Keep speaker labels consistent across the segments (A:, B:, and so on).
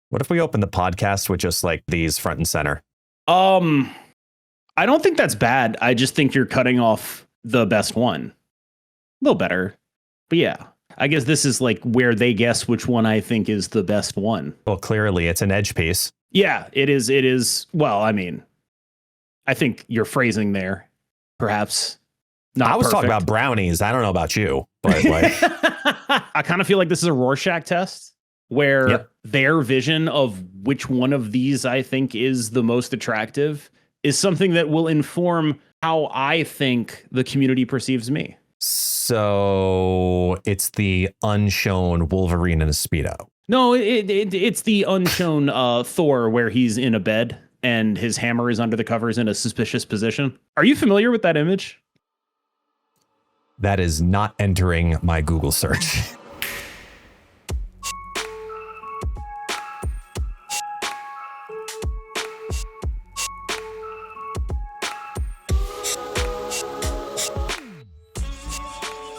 A: What if we open the podcast with just like these front and center?
B: I don't think that's bad. I just think you're cutting off the best one. A little better. But yeah, I guess this is like where they guess which one I think is the best one.
A: Well, clearly it's an edge piece.
B: Yeah, it is. It is. Well, I mean, I think your phrasing there, perhaps not.
A: I was
B: perfect.
A: talking about brownies. I don't know about you, but like,
B: I kind of feel like this is a Rorschach test where their vision of which one of these I think is the most attractive is something that will inform how I think the community perceives me.
A: So it's the unshown Wolverine in a Speedo.
B: No, it's the unshown Thor where he's in a bed and his hammer is under the covers in a suspicious position. Are you familiar with that image?
A: That is not entering my Google search.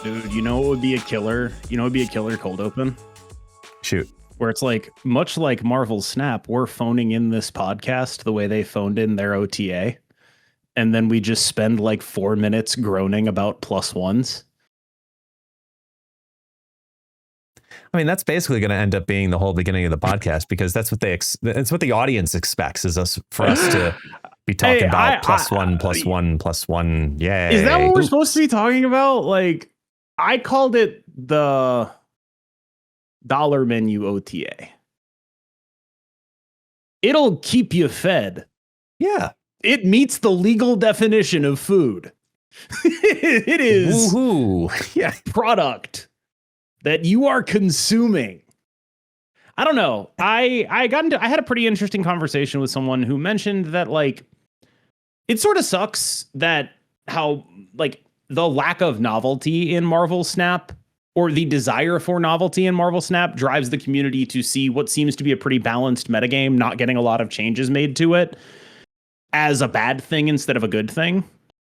B: Dude, you know what would be a killer? You know what would be a killer cold open?
A: Shoot.
B: Where it's like, much like Marvel Snap, we're phoning in this podcast the way they phoned in their OTA. And then we just spend like 4 minutes groaning about plus ones.
A: I mean, that's basically going to end up being the whole beginning of the podcast because that's what that's what the audience expects is for us to be talking about plus one. Yay.
B: Is that what we're supposed to be talking about? Like, I called it the dollar menu OTA. It'll keep you fed.
A: Yeah.
B: It meets the legal definition of food. It is product that you are consuming. I don't know. I had a pretty interesting conversation with someone who mentioned that like it sort of sucks that how like the lack of novelty in Marvel Snap or the desire for novelty in Marvel Snap drives the community to see what seems to be a pretty balanced metagame, not getting a lot of changes made to it, as a bad thing instead of a good thing.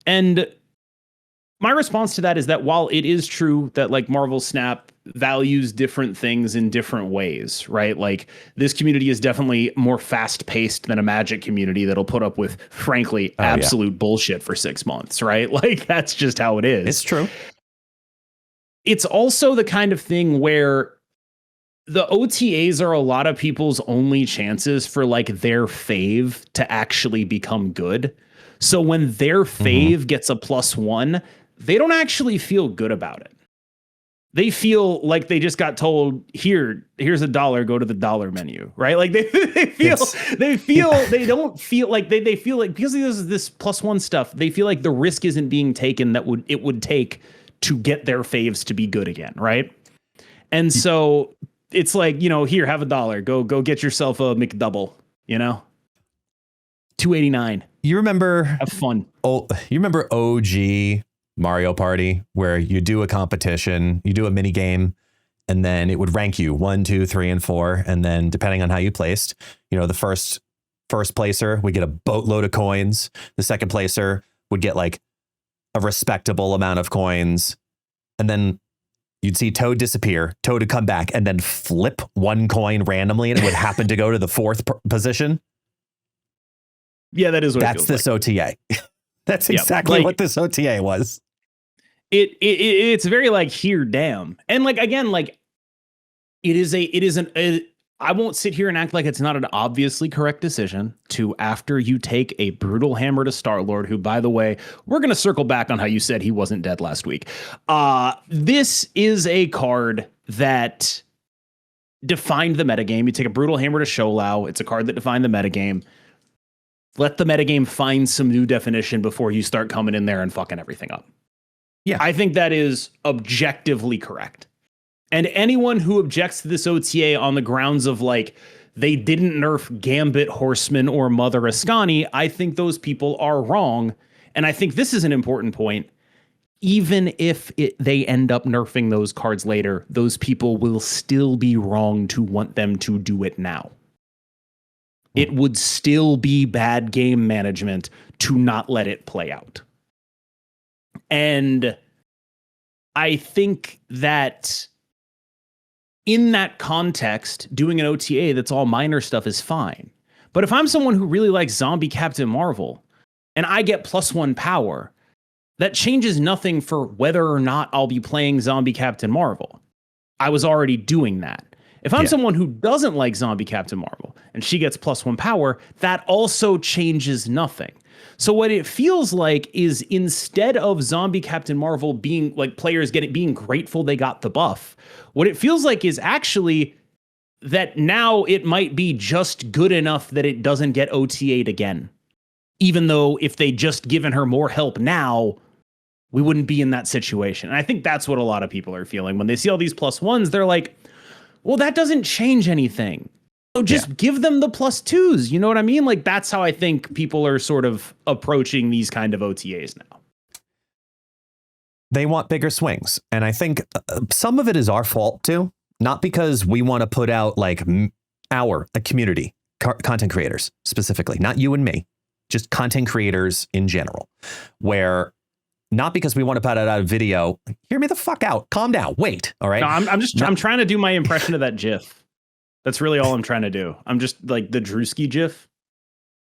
B: And my response to that is that while it is true that like Marvel Snap values different things in different ways, right? Like this community is definitely more fast paced than a Magic community that'll put up with, frankly, absolute bullshit for 6 months, right? Like that's just how it is.
A: It's true.
B: It's also the kind of thing where the OTAs are a lot of people's only chances for like their fave to actually become good. So when their fave gets a +1, they don't actually feel good about it. They feel like they just got told, here's $1, go to the dollar menu, right? Like they don't feel like they feel like because of this +1 stuff, they feel like the risk isn't being taken that it would take to get their faves to be good again, right? And so it's like, you know, here, have $1, go get yourself a McDouble, you know, $2.89.
A: You remember?
B: Have fun.
A: Oh, you remember OG Mario Party where you do a competition, you do a mini game, and then it would rank you 1, 2, 3, and 4. And then depending on how you placed, you know, the first placer would get a boatload of coins. The second placer would get like a respectable amount of coins. And then you'd see Toad disappear. Toad would come back and then flip 1 coin randomly, and it would happen to go to the 4th position.
B: Yeah, that is what
A: that's this like. OTA. That's exactly like, what this OTA was.
B: It's very like here, damn. And like, again, like I won't sit here and act like it's not an obviously correct decision to, after you take a brutal hammer to Star-Lord, who, by the way, we're going to circle back on how you said he wasn't dead last week. This is a card that defined the metagame. You take a brutal hammer to Sholau. It's a card that defined the metagame. Let the metagame find some new definition before you start coming in there and fucking everything up.
A: Yeah.
B: I think that is objectively correct. And anyone who objects to this OTA on the grounds of like, they didn't nerf Gambit, Horseman, or Mother Ascani, I think those people are wrong. And I think this is an important point. Even if they end up nerfing those cards later, those people will still be wrong to want them to do it now. It would still be bad game management to not let it play out. And I think that in that context, doing an OTA that's all minor stuff is fine. But if I'm someone who really likes Zombie Captain Marvel and I get +1 power, that changes nothing for whether or not I'll be playing Zombie Captain Marvel. I was already doing that. If I'm someone who doesn't like Zombie Captain Marvel and she gets +1 power, that also changes nothing. So what it feels like is, instead of Zombie Captain Marvel being like players being grateful they got the buff, what it feels like is actually that now it might be just good enough that it doesn't get OTA'd again. Even though if they just given her more help now, we wouldn't be in that situation. And I think that's what a lot of people are feeling when they see all these +1s. They're like, well, that doesn't change anything. So just give them the +2s. You know what I mean? Like, that's how I think people are sort of approaching these kind of OTAs now.
A: They want bigger swings. And I think some of it is our fault too. Not because we want to put out like our community, content creators specifically, not you and me, just content creators in general, where not because we want to put out a video, hear me the fuck out, calm down, wait. All right.
B: No, I'm trying to do my impression of that GIF. That's really all I'm trying to do. I'm just like the Drewski GIF.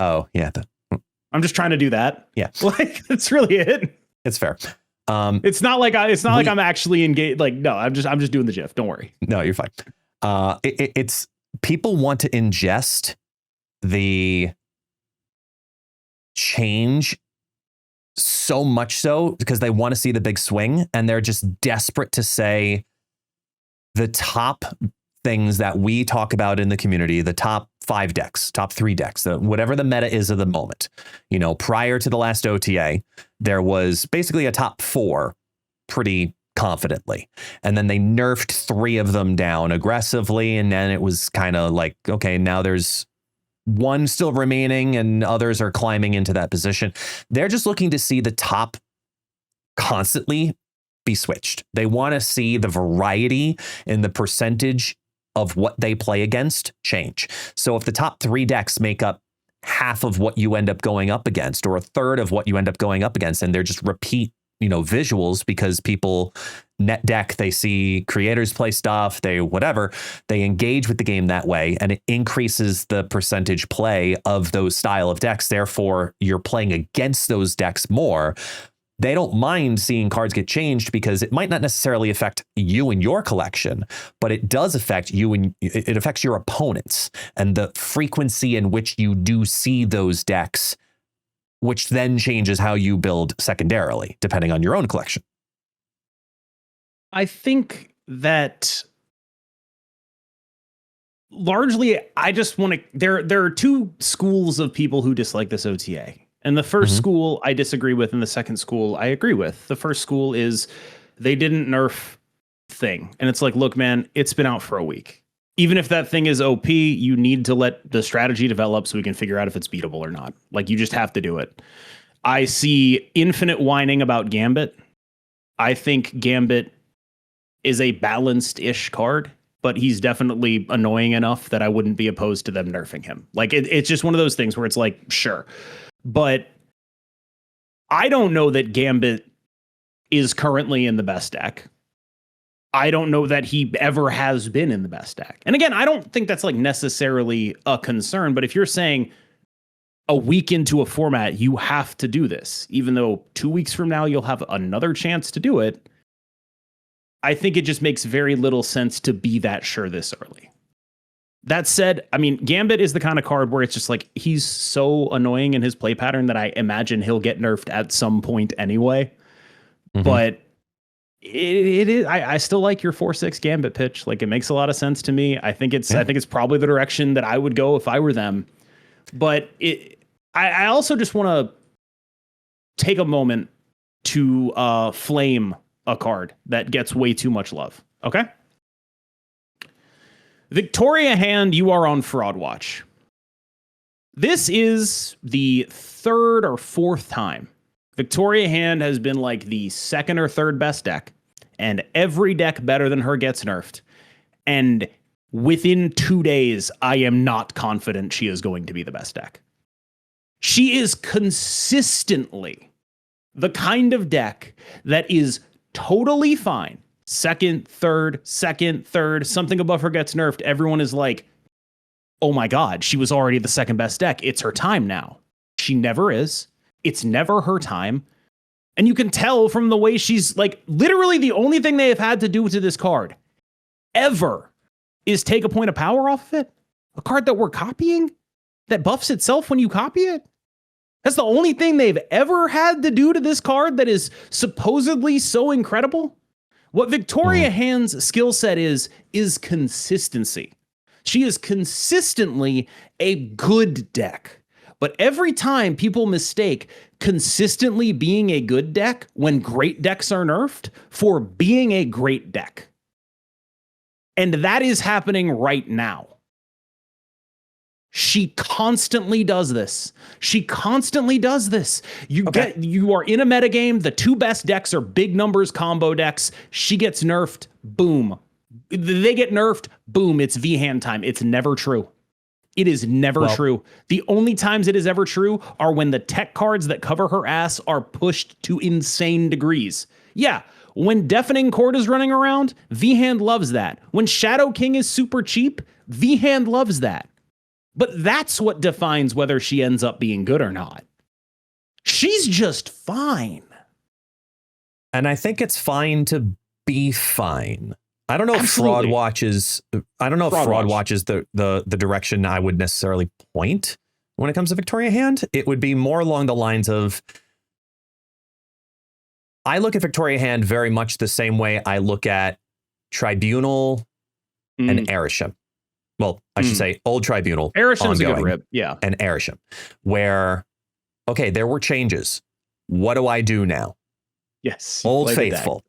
A: Oh yeah.
B: I'm just trying to do that.
A: Yeah.
B: Like, that's really it.
A: It's fair.
B: It's not like like I'm actually engaged. Like, no, I'm just doing the GIF. Don't worry.
A: No, you're fine. It's people want to ingest the change so much so because they want to see the big swing, and they're just desperate to say the top things that we talk about in the community, the top 5 decks, top 3 decks, whatever the meta is of the moment. You know, prior to the last OTA, there was basically a top 4 pretty confidently. And then they nerfed 3 of them down aggressively. And then it was kind of like, okay, now there's 1 still remaining and others are climbing into that position. They're just looking to see the top constantly be switched. They want to see the variety in the percentage of what they play against change. So if the top 3 decks make up half of what you end up going up against, or a third of what you end up going up against, and they're just repeat, visuals because people net deck, they see creators play stuff, they engage with the game that way, and it increases the percentage play of those style of decks. Therefore, you're playing against those decks more. They don't mind seeing cards get changed because it might not necessarily affect you and your collection, but it does affect you and it affects your opponents and the frequency in which you do see those decks, which then changes how you build secondarily, depending on your own collection.
B: I think that largely, I just want to, there are 2 schools of people who dislike this OTA. And the first school I disagree with, and the second school I agree with. The first school is they didn't nerf thing. And it's like, look, man, it's been out for a week. Even if that thing is OP, you need to let the strategy develop so we can figure out if it's beatable or not. Like, you just have to do it. I see infinite whining about Gambit. I think Gambit is a balanced-ish card, but he's definitely annoying enough that I wouldn't be opposed to them nerfing him. Like, it's just one of those things where it's like, sure. But I don't know that Gambit is currently in the best deck. I don't know that he ever has been in the best deck. And again, I don't think that's like necessarily a concern, but if you're saying a week into a format, you have to do this, even though 2 weeks from now, you'll have another chance to do it. I think it just makes very little sense to be that sure this early. That said, I mean, Gambit is the kind of card where it's just like, he's so annoying in his play pattern that I imagine he'll get nerfed at some point anyway. But it is, I still like your 4/6 Gambit pitch. Like, it makes a lot of sense to me. I think it's probably the direction that I would go if I were them. But I also just want to take a moment to flame a card that gets way too much love. Okay? Victoria Hand, you are on Fraud Watch. This is the 3rd or 4th time Victoria Hand has been like the 2nd or 3rd best deck, and every deck better than her gets nerfed. And within 2 days, I am not confident she is going to be the best deck. She is consistently the kind of deck that is totally fine second, third, something above her gets nerfed. Everyone is like, oh my God, she was already the second best deck. It's her time now. She never is. It's never her time. And you can tell from the way she's like, literally the only thing they have had to do to this card ever is take a point of power off of it. A card that we're copying that buffs itself when you copy it. That's the only thing they've ever had to do to this card that is supposedly so incredible. What Victoria Hand's skill set is consistency. She is consistently a good deck. But every time people mistake consistently being a good deck when great decks are nerfed for being a great deck. And that is happening right now. She constantly does this. You are in a metagame. The two best decks are big numbers combo decks. She gets nerfed. Boom. They get nerfed. Boom. It's V-hand time. It's never true. It is never true. The only times it is ever true are when the tech cards that cover her ass are pushed to insane degrees. Yeah, when Deafening Chord is running around, V-Hand loves that. When Shadow King is super cheap, V-Hand loves that. But that's what defines whether she ends up being good or not. She's just fine.
A: And I think it's fine to be fine. I don't know if Fraud watches. I don't know if Fraud watches the direction I would necessarily point when it comes to Victoria Hand. It would be more along the lines of, I look at Victoria Hand very much the same way I look at Tribunal and Erisham. Well, I should say Old Tribunal.
B: Erisham's a good rip, yeah.
A: And Erisham, where, okay, there were changes. What do I do now?
B: Yes.
A: Old Faithful.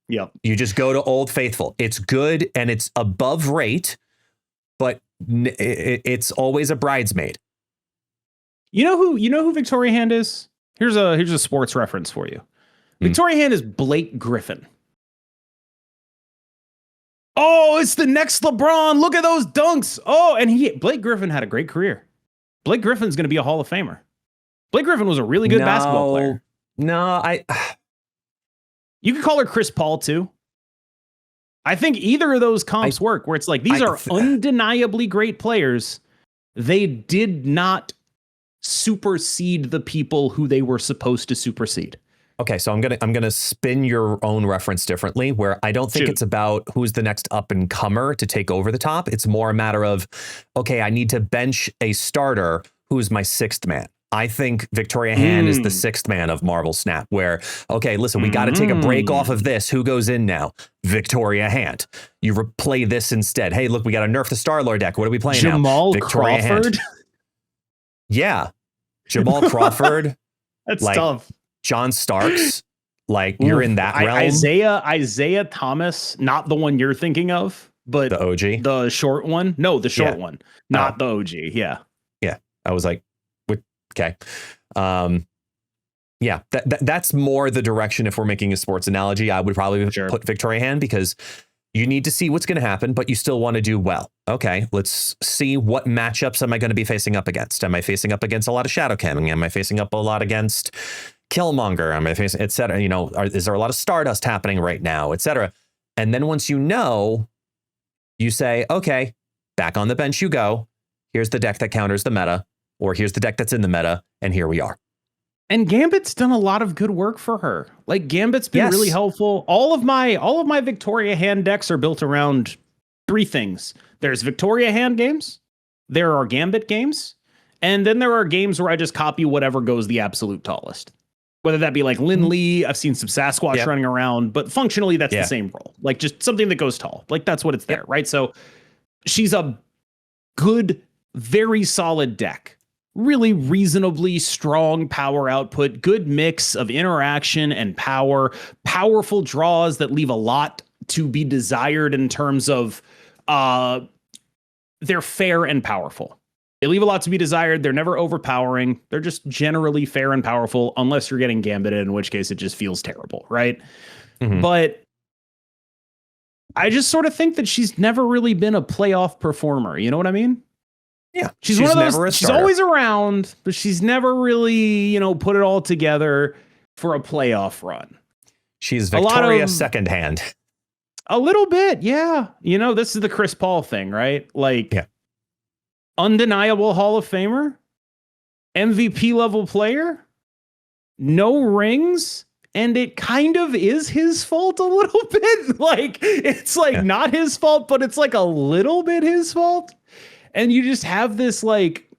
B: Yep.
A: You just go to Old Faithful. It's good and it's above rate, but it's always a bridesmaid.
B: You know who Victoria Hand is? Here's a sports reference for you. Victoria Hand is Blake Griffin. Oh, it's the next LeBron. Look at those dunks. Oh, and Blake Griffin had a great career. Blake Griffin's going to be a Hall of Famer. Blake Griffin was a really good basketball player. You could call her Chris Paul too. I think either of those comps work, where it's like, these are undeniably great players. They did not supersede the people who they were supposed to supersede.
A: Okay, so I'm gonna spin your own reference differently, where I don't think it's about who's the next up and comer to take over the top. It's more a matter of, okay, I need to bench a starter who's my sixth man. I think Victoria Hand is the sixth man of Marvel Snap, where, okay, listen, we got to take a break off of this. Who goes in now? Victoria Hand. You replay this instead. Hey, look, we got to nerf the Star-Lord deck. What are we playing now?
B: Jamal Victoria Crawford? Hand.
A: Yeah. Jamal Crawford.
B: That's tough.
A: John Starks. Like, you're in that realm.
B: Isaiah Thomas, not the one you're thinking of, but
A: the OG.
B: The short one. No, the short one. Not the OG. Yeah.
A: Yeah. I was like, okay. Yeah, that's more the direction. If we're making a sports analogy, I would probably put Victoria Hand, because you need to see what's going to happen, but you still want to do well. Okay, let's see, what matchups am I going to be facing up against? Am I facing up against a lot of Shadow Camming? Am I facing up a lot against Killmonger? Am I facing, et cetera? You know, is there a lot of Stardust happening right now, et cetera? And then once you know, you say, okay, back on the bench you go. Here's the deck that counters the meta. Or here's the deck that's in the meta, and here we are.
B: And Gambit's done a lot of good work for her. Like, Gambit's been really helpful. All of my Victoria Hand decks are built around three things. There's Victoria Hand games, there are Gambit games, and then there are games where I just copy whatever goes the absolute tallest. Whether that be like Lin Lee, I've seen some Sasquatch running around, but functionally that's the same role. Like, just something that goes tall. Like, that's what it's there, right? So she's a good, very solid deck. Really reasonably strong power output, good mix of interaction and power, powerful draws that leave a lot to be desired in terms of they're fair and powerful. They leave a lot to be desired. They're never overpowering. They're just generally fair and powerful, unless you're getting Gambited, in which case it just feels terrible, right? But I just sort of think that she's never really been a playoff performer. You know what I mean?
A: Yeah,
B: she's one of those. She's always around, but she's never really, put it all together for a playoff run.
A: She's Victoria's second hand.
B: A little bit, yeah. You know, this is the Chris Paul thing, right? Like,
A: Yeah.
B: Undeniable Hall of Famer, MVP level player, no rings, and it kind of is his fault a little bit. Like, it's like not his fault, but it's like a little bit his fault. And you just have this like,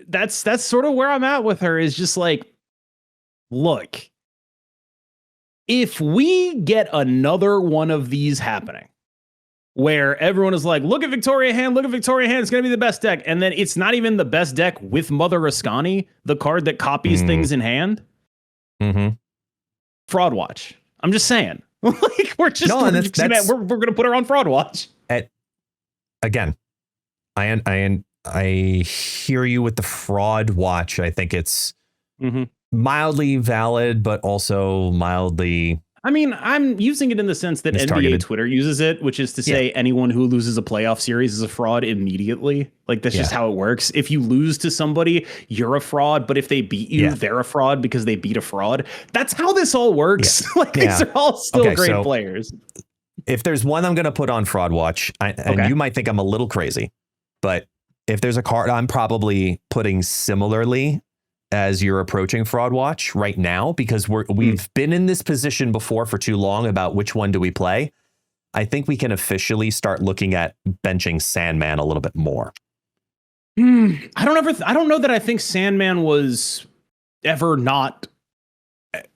B: that's sort of where I'm at with her, is just like, look, if we get another one of these happening where everyone is like, look at Victoria Hand, it's going to be the best deck. And then it's not even the best deck with Mother Rascani, the card that copies things in hand. Fraud watch. I'm just saying. Like, we're going to put her on fraud watch.
A: Again, I hear you with the fraud watch. I think it's mildly valid, but also mildly. I
B: mean, I'm using it in the sense that NBA Twitter uses it, which is to say anyone who loses a playoff series is a fraud immediately. Like, that's just how it works. If you lose to somebody, you're a fraud. But if they beat you, they're a fraud because they beat a fraud. That's how this all works. Like, these are all still great players.
A: If there's one I'm going to put on fraud watch, and you might think I'm a little crazy, but if there's a card I'm probably putting similarly as you're approaching fraud watch right now, because we've been in this position before for too long about which one do we play. I think we can officially start looking at benching Sandman a little bit more.
B: I don't know that I think Sandman was ever not.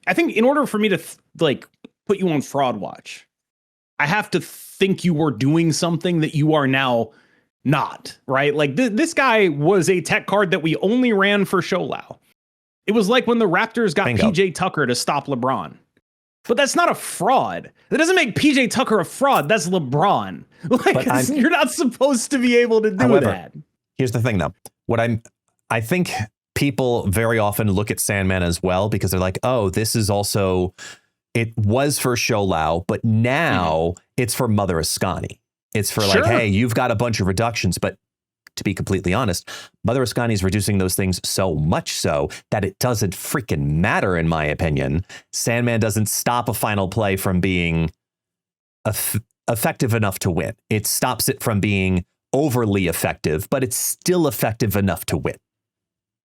B: I think in order for me to like put you on fraud watch, I have to think you were doing something that you are now not, right? Like this guy was a tech card that we only ran for Sholau. It was like when the Raptors got PJ Tucker to stop LeBron. But that's not a fraud. That doesn't make PJ Tucker a fraud. That's LeBron. Like, you're not supposed to be able to do that.
A: Here's the thing, though. I think people very often look at Sandman as well because they're like, oh, this is also, it was for Sholau, but now it's for Mother Ascani. It's for like, hey, you've got a bunch of reductions, but to be completely honest, Mother Ascani is reducing those things so much so that it doesn't freaking matter, in my opinion. Sandman doesn't stop a final play from being effective enough to win. It stops it from being overly effective, but it's still effective enough to win.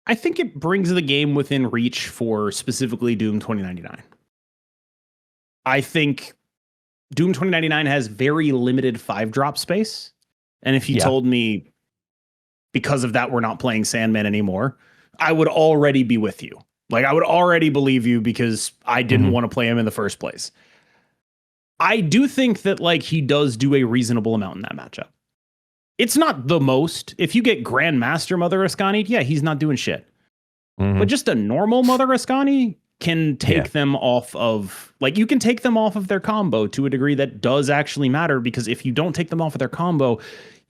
B: I think it brings the game within reach for specifically Doom 2099. I think Doom 2099 has very limited 5-drop space. And if you told me because of that we're not playing Sandman anymore, I would already be with you. Like, I would already believe you because I didn't want to play him in the first place. I do think that, like, he does do a reasonable amount in that matchup. It's not the most. If you get Grandmaster Mother Ascani, he's not doing shit. But just a normal Mother Ascani can take them off of, like, you can take them off of their combo to a degree that does actually matter, because if you don't take them off of their combo,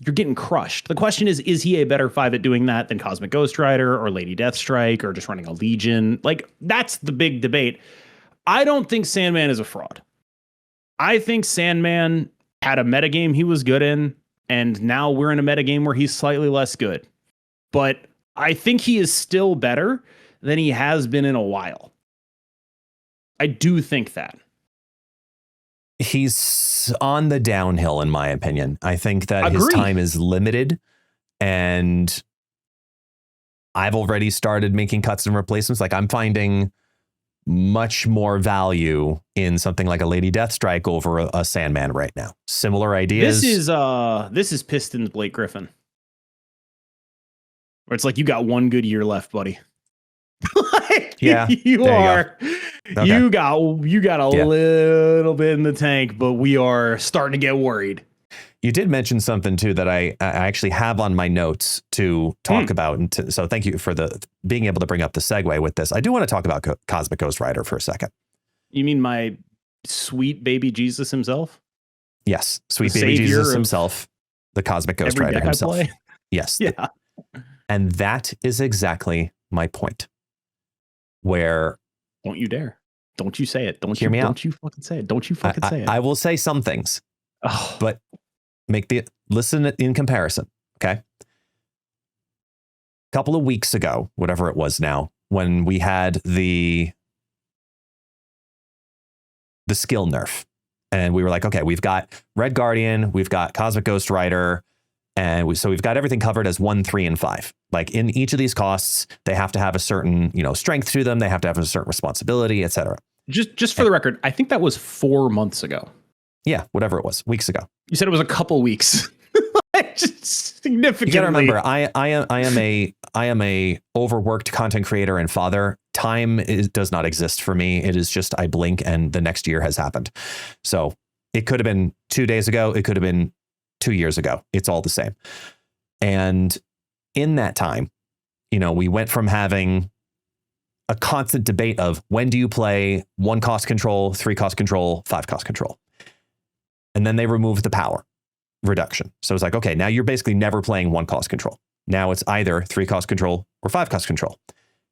B: you're getting crushed. The question is he a better 5 at doing that than Cosmic Ghost Rider or Lady Deathstrike or just running a Legion? Like, that's the big debate. I don't think Sandman is a fraud. I think Sandman had a metagame he was good in, and now we're in a metagame where he's slightly less good. But I think he is still better than he has been in a while. I do think that.
A: He's on the downhill, in my opinion. I think that his time is limited, and I've already started making cuts and replacements. Like, I'm finding much more value in something like a Lady Deathstrike over a Sandman right now. Similar ideas.
B: This is Pistons Blake Griffin. Where it's like, you got one good year left, buddy. You got a little bit in the tank, but we are starting to get worried.
A: You did mention something too that I actually have on my notes to talk about, and so thank you for being able to bring up the segue with this. I do want to talk about Cosmic Ghost Rider for a second.
B: You mean my sweet baby Jesus himself?
A: Yes, sweet baby Jesus himself, the Cosmic Ghost Rider himself. Yes, and that is exactly my point. Where
B: don't you dare. Don't you say it. Don't
A: hear me out.
B: Don't you fucking say it. Don't you fucking say it.
A: I will say some things, but listen in comparison. Okay. A couple of weeks ago, whatever it was now, when we had the skill nerf And we were like, okay, we've got Red Guardian, we've got Cosmic Ghost Rider, and so we've got everything covered as 1, 3, and 5. Like in each of these costs, they have to have a certain, strength to them. They have to have a certain responsibility, etc.
B: Just for the record, I think that was 4 months ago.
A: Yeah, whatever it was, weeks ago.
B: You said it was a couple weeks. Just significantly.
A: You gotta remember, I am a overworked content creator and father. Time does not exist for me. It is just I blink and the next year has happened. So it could have been 2 days ago. It could have been 2 years ago. It's all the same. And in that time, we went from having a constant debate of when do you play 1 cost control, 3 cost control, 5 cost control. And then they removed the power reduction. So it's like, okay, now you're basically never playing 1 cost control. Now it's either 3 cost control or 5 cost control.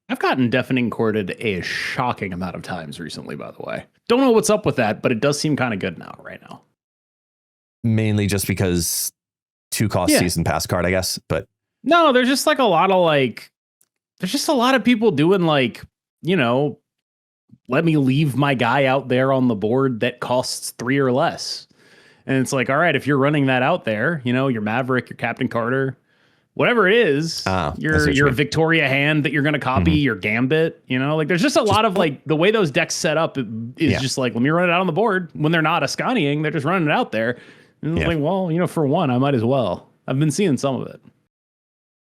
B: I've gotten deafening corded a shocking amount of times recently, by the way. Don't know what's up with that, but it does seem kind of good right now.
A: Mainly just because 2 cost season pass card, I guess. But
B: no, there's just like a lot of there's just a lot of people doing let me leave my guy out there on the board that costs 3 or less. And it's like, all right, if you're running that out there, your Maverick, your Captain Carter, whatever it is, your Victoria hand that you're going to copy, your Gambit, there's just a lot of the way those decks set up is just like, let me run it out on the board. When they're not Ascaniing, they're just running it out there. And it's like, well, for one, I might as well. I've been seeing some of it.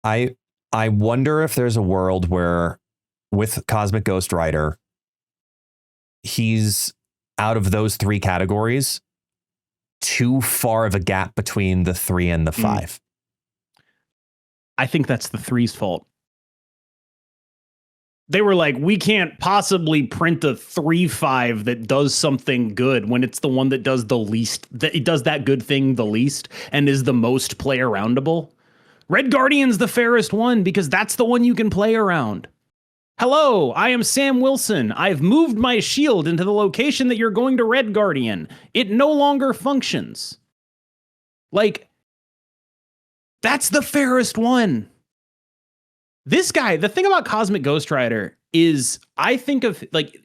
A: I wonder if there's a world where with Cosmic Ghost Rider, he's out of those 3 categories, too far of a gap between the 3 and the 5.
B: I think that's the 3's fault. They were like, we can't possibly print a 3/5 that does something good when it's the one that does the least, that it does that good thing the least and is the most play aroundable. Red Guardian's the fairest one because that's the one you can play around. Hello, I am Sam Wilson. I've moved my shield into the location that you're going to Red Guardian. It no longer functions. That's the fairest one. This guy, the thing about Cosmic Ghost Rider is, I think of,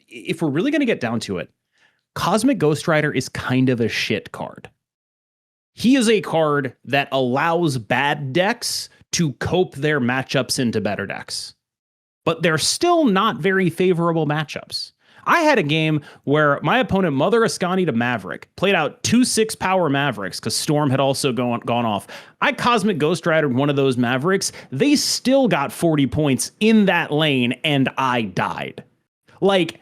B: if we're really going to get down to it, Cosmic Ghost Rider is kind of a shit card. He is a card that allows bad decks to cope their matchups into better decks. But they're still not very favorable matchups. I had a game where my opponent Mother Ascani to Maverick played out 2 6 power Mavericks because Storm had also gone off. I Cosmic Ghost Ridered one of those Mavericks. They still got 40 points in that lane and I died. It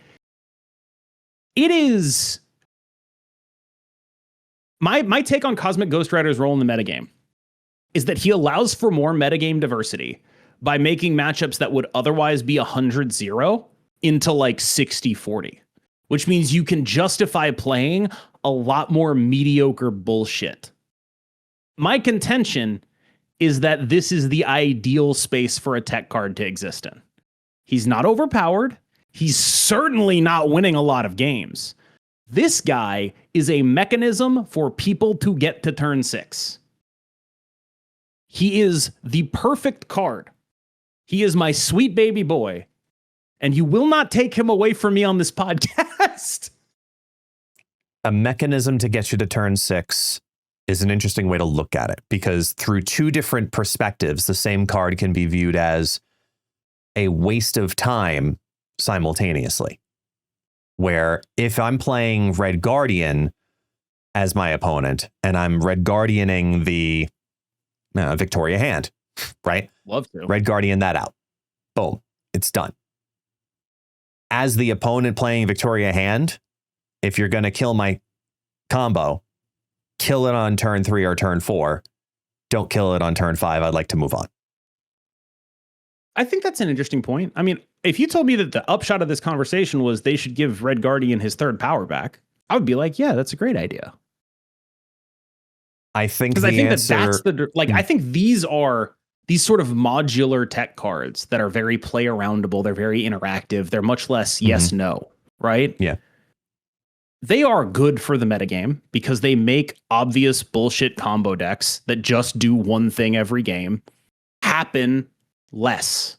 B: is... My take on Cosmic Ghost Rider's role in the metagame is that he allows for more metagame diversity by making matchups that would otherwise be 100-0 into 60-40, which means you can justify playing a lot more mediocre bullshit. My contention is that this is the ideal space for a tech card to exist in. He's not overpowered. He's certainly not winning a lot of games. This guy is a mechanism for people to get to turn 6. He is the perfect card. He is my sweet baby boy, and you will not take him away from me on this podcast.
A: A mechanism to get you to turn 6 is an interesting way to look at it, because through 2 different perspectives, the same card can be viewed as a waste of time simultaneously. Where if I'm playing Red Guardian as my opponent and I'm Red Guardianing the Victoria hand, right?
B: Love to.
A: Red Guardian that out. Boom. It's done. As the opponent playing Victoria hand, if you're going to kill my combo, kill it on turn 3 or turn 4. Don't kill it on turn 5. I'd like to move on.
B: I think that's an interesting point. I mean, if you told me that the upshot of this conversation was they should give Red Guardian his 3rd power back, I would be like, yeah, that's a great idea.
A: I think
B: because I think that's I think these are these sort of modular tech cards that are very play aroundable. They're very interactive. They're much less yes, no, right?
A: Yeah.
B: They are good for the metagame because they make obvious bullshit combo decks that just do one thing every game happen less,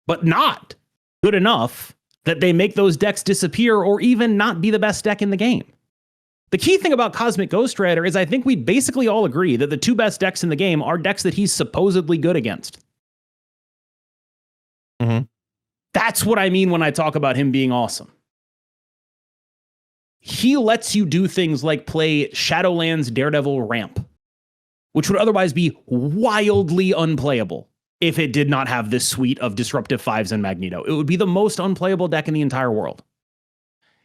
B: but not good enough that they make those decks disappear or even not be the best deck in the game. The key thing about Cosmic Ghost Rider is I think we basically all agree that the two best decks in the game are decks that he's supposedly good against.
A: Mm-hmm.
B: That's what I mean when I talk about him being awesome. He lets you do things like play Shadowlands Daredevil Ramp, which would otherwise be wildly unplayable if it did not have this suite of Disruptive 5s and Magneto. It would be the most unplayable deck in the entire world.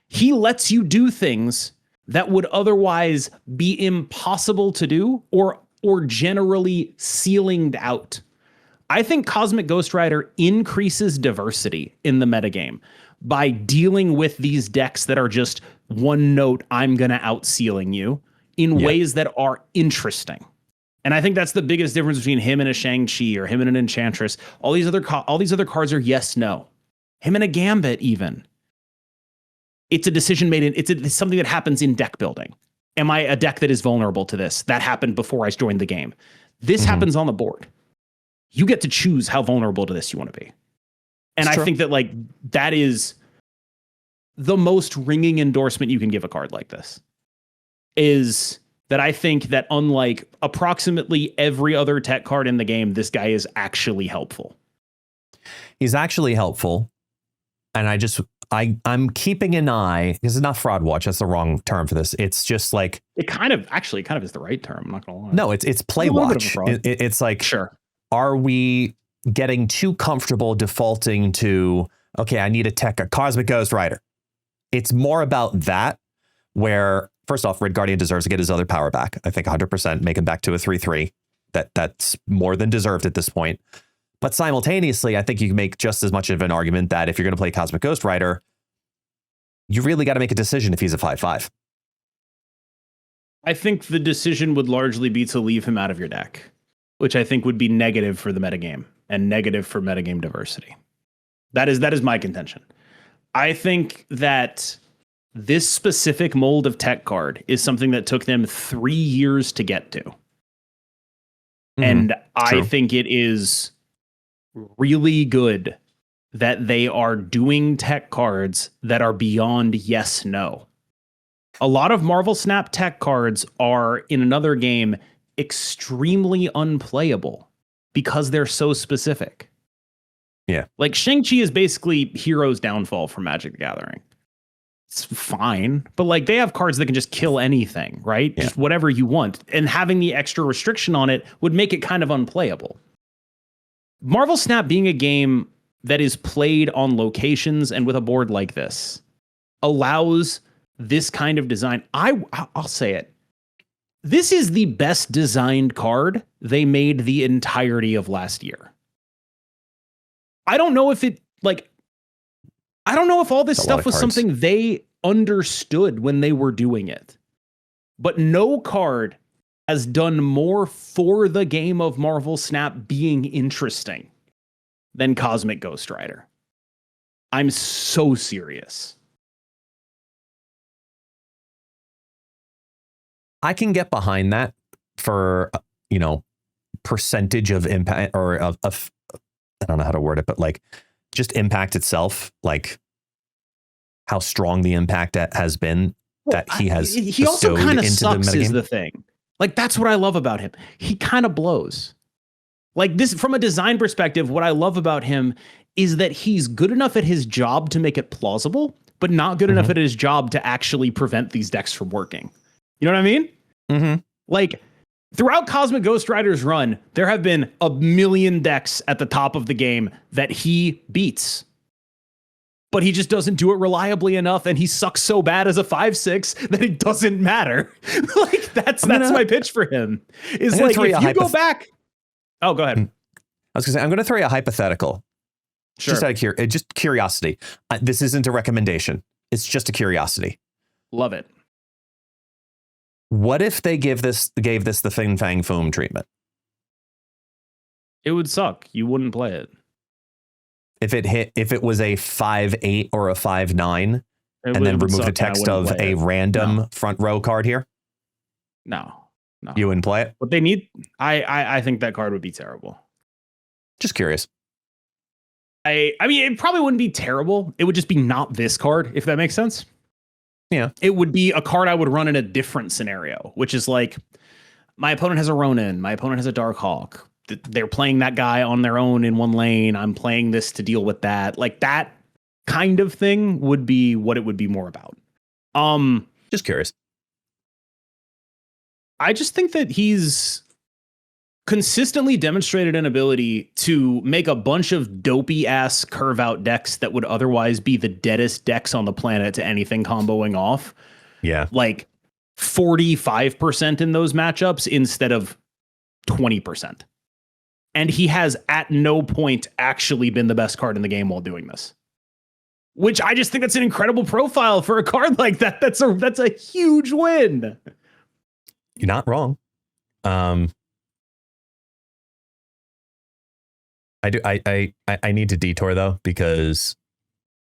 B: He lets you do things that would otherwise be impossible to do or generally ceilinged out. I think Cosmic Ghost Rider increases diversity in the metagame by dealing with these decks that are just one note, I'm going to out-ceiling you, in ways that are interesting. And I think that's the biggest difference between him and a Shang-Chi or him and an Enchantress. All these other cards are yes, no. Him and a Gambit even. It's a decision made it's something that happens in deck building. Am I a deck that is vulnerable to this? That happened before I joined the game. This happens on the board. You get to choose how vulnerable to this you want to be. And I think that like that is the most ringing endorsement you can give a card like this. Is that I think that unlike approximately every other tech card in the game, this guy is actually helpful.
A: He's actually helpful. And I'm keeping an eye. This is not fraud watch. That's the wrong term for this. It's just like
B: it kind of is the right term. I'm not gonna lie.
A: No, it's play watch. It's like,
B: sure.
A: Are we getting too comfortable defaulting to, okay, I need a Cosmic Ghost Rider? It's more about that, where first off, Red Guardian deserves to get his other power back. I think 100%, make him back to a 3/3. That's more than deserved at this point. But simultaneously, I think you can make just as much of an argument that if you're going to play Cosmic Ghost Rider, you really got to make a decision if he's a 5/5.
B: I think the decision would largely be to leave him out of your deck, which I think would be negative for the metagame and negative for metagame diversity. That is my contention. I think that this specific mold of tech card is something that took them 3 years to get to. And I think it is really good that they are doing tech cards that are beyond yes, no. A lot of Marvel Snap tech cards are in another game extremely unplayable because they're so specific.
A: Yeah.
B: Like Shang-Chi is basically Hero's Downfall from Magic the Gathering. It's fine, but like they have cards that can just kill anything, right? Yeah. Just whatever you want. And having the extra restriction on it would make it kind of unplayable. Marvel Snap being a game that is played on locations and with a board like this allows this kind of design. I'll say it. This is the best designed card they made the entirety of last year. I don't know if all this stuff was something they understood when they were doing it. But no card has done more for the game of Marvel Snap being interesting than Cosmic Ghost Rider. I'm so serious.
A: I can get behind that for, percentage of impact or of I don't know how to word it, but like just impact itself, like how strong the impact has been that he has.
B: He also kind of sucks is the thing. Like, that's what I love about him. He kind of blows. Like this, from a design perspective, what I love about him is that he's good enough at his job to make it plausible, but not good enough at his job to actually prevent these decks from working. You know what I mean?
A: Mm-hmm.
B: Like, throughout Cosmic Ghost Rider's run, there have been a million decks at the top of the game that he beats. But he just doesn't do it reliably enough, and he sucks so bad as a 5/6 that it doesn't matter. Like, that's my pitch for him. Is like, if you go back... Oh, go ahead.
A: I was going to say, I'm going to throw you a hypothetical.
B: Sure.
A: Just out of just curiosity. This isn't a recommendation. It's just a curiosity.
B: Love it.
A: What if they gave this the Fin Fang Foom treatment?
B: It would suck. You wouldn't play it.
A: If it was a 5/8 or a 5/9, and then remove the text of a random front row card here?
B: No.
A: You wouldn't play it?
B: What they need, I think that card would be terrible.
A: Just curious.
B: I mean, it probably wouldn't be terrible. It would just be not this card, if that makes sense.
A: Yeah.
B: It would be a card I would run in a different scenario, which is like my opponent has a Ronin, my opponent has a Darkhawk. They're playing that guy on their own in one lane. I'm playing this to deal with that. Like that kind of thing would be what it would be more about.
A: Just curious.
B: I just think that he's consistently demonstrated an ability to make a bunch of dopey ass curve out decks that would otherwise be the deadest decks on the planet to anything comboing off.
A: Yeah.
B: Like 45% in those matchups instead of 20%. And he has at no point actually been the best card in the game while doing this. Which I just think that's an incredible profile for a card like that. That's a huge win.
A: You're not wrong. I do. I need to detour though, because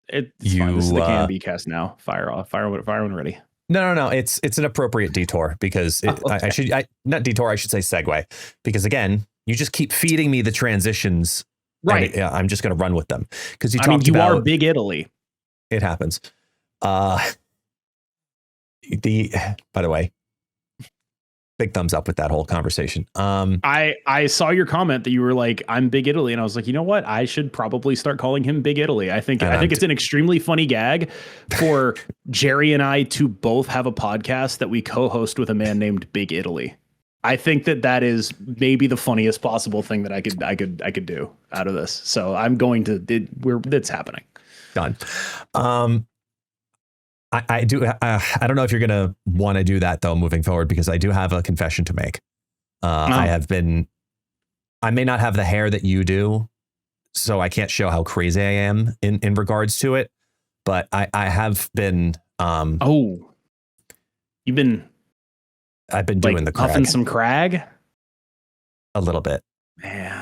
B: it's fine. This is the Can-Be cast now. Fire off. Fire when ready.
A: No. It's an appropriate detour because I not detour. I should say segue, because again, you just keep feeding me the transitions.
B: Right.
A: I'm just going to run with them because you
B: are Big Italy.
A: It happens. By the way, big thumbs up with that whole conversation.
B: I saw your comment that you were like, I'm Big Italy. And I was like, you know what? I should probably start calling him Big Italy. I think it's an extremely funny gag for Jerry and I to both have a podcast that we co-host with a man named Big Italy. I think that is maybe the funniest possible thing that I could do out of this. So I'm going to, it's happening.
A: Done. I do. I don't know if you're going to want to do that though, moving forward, because I do have a confession to make. I may not have the hair that you do, so I can't show how crazy I am in regards to it, but I have been, I've been doing the crag.
B: Huffing some crag?
A: A little bit.
B: Man.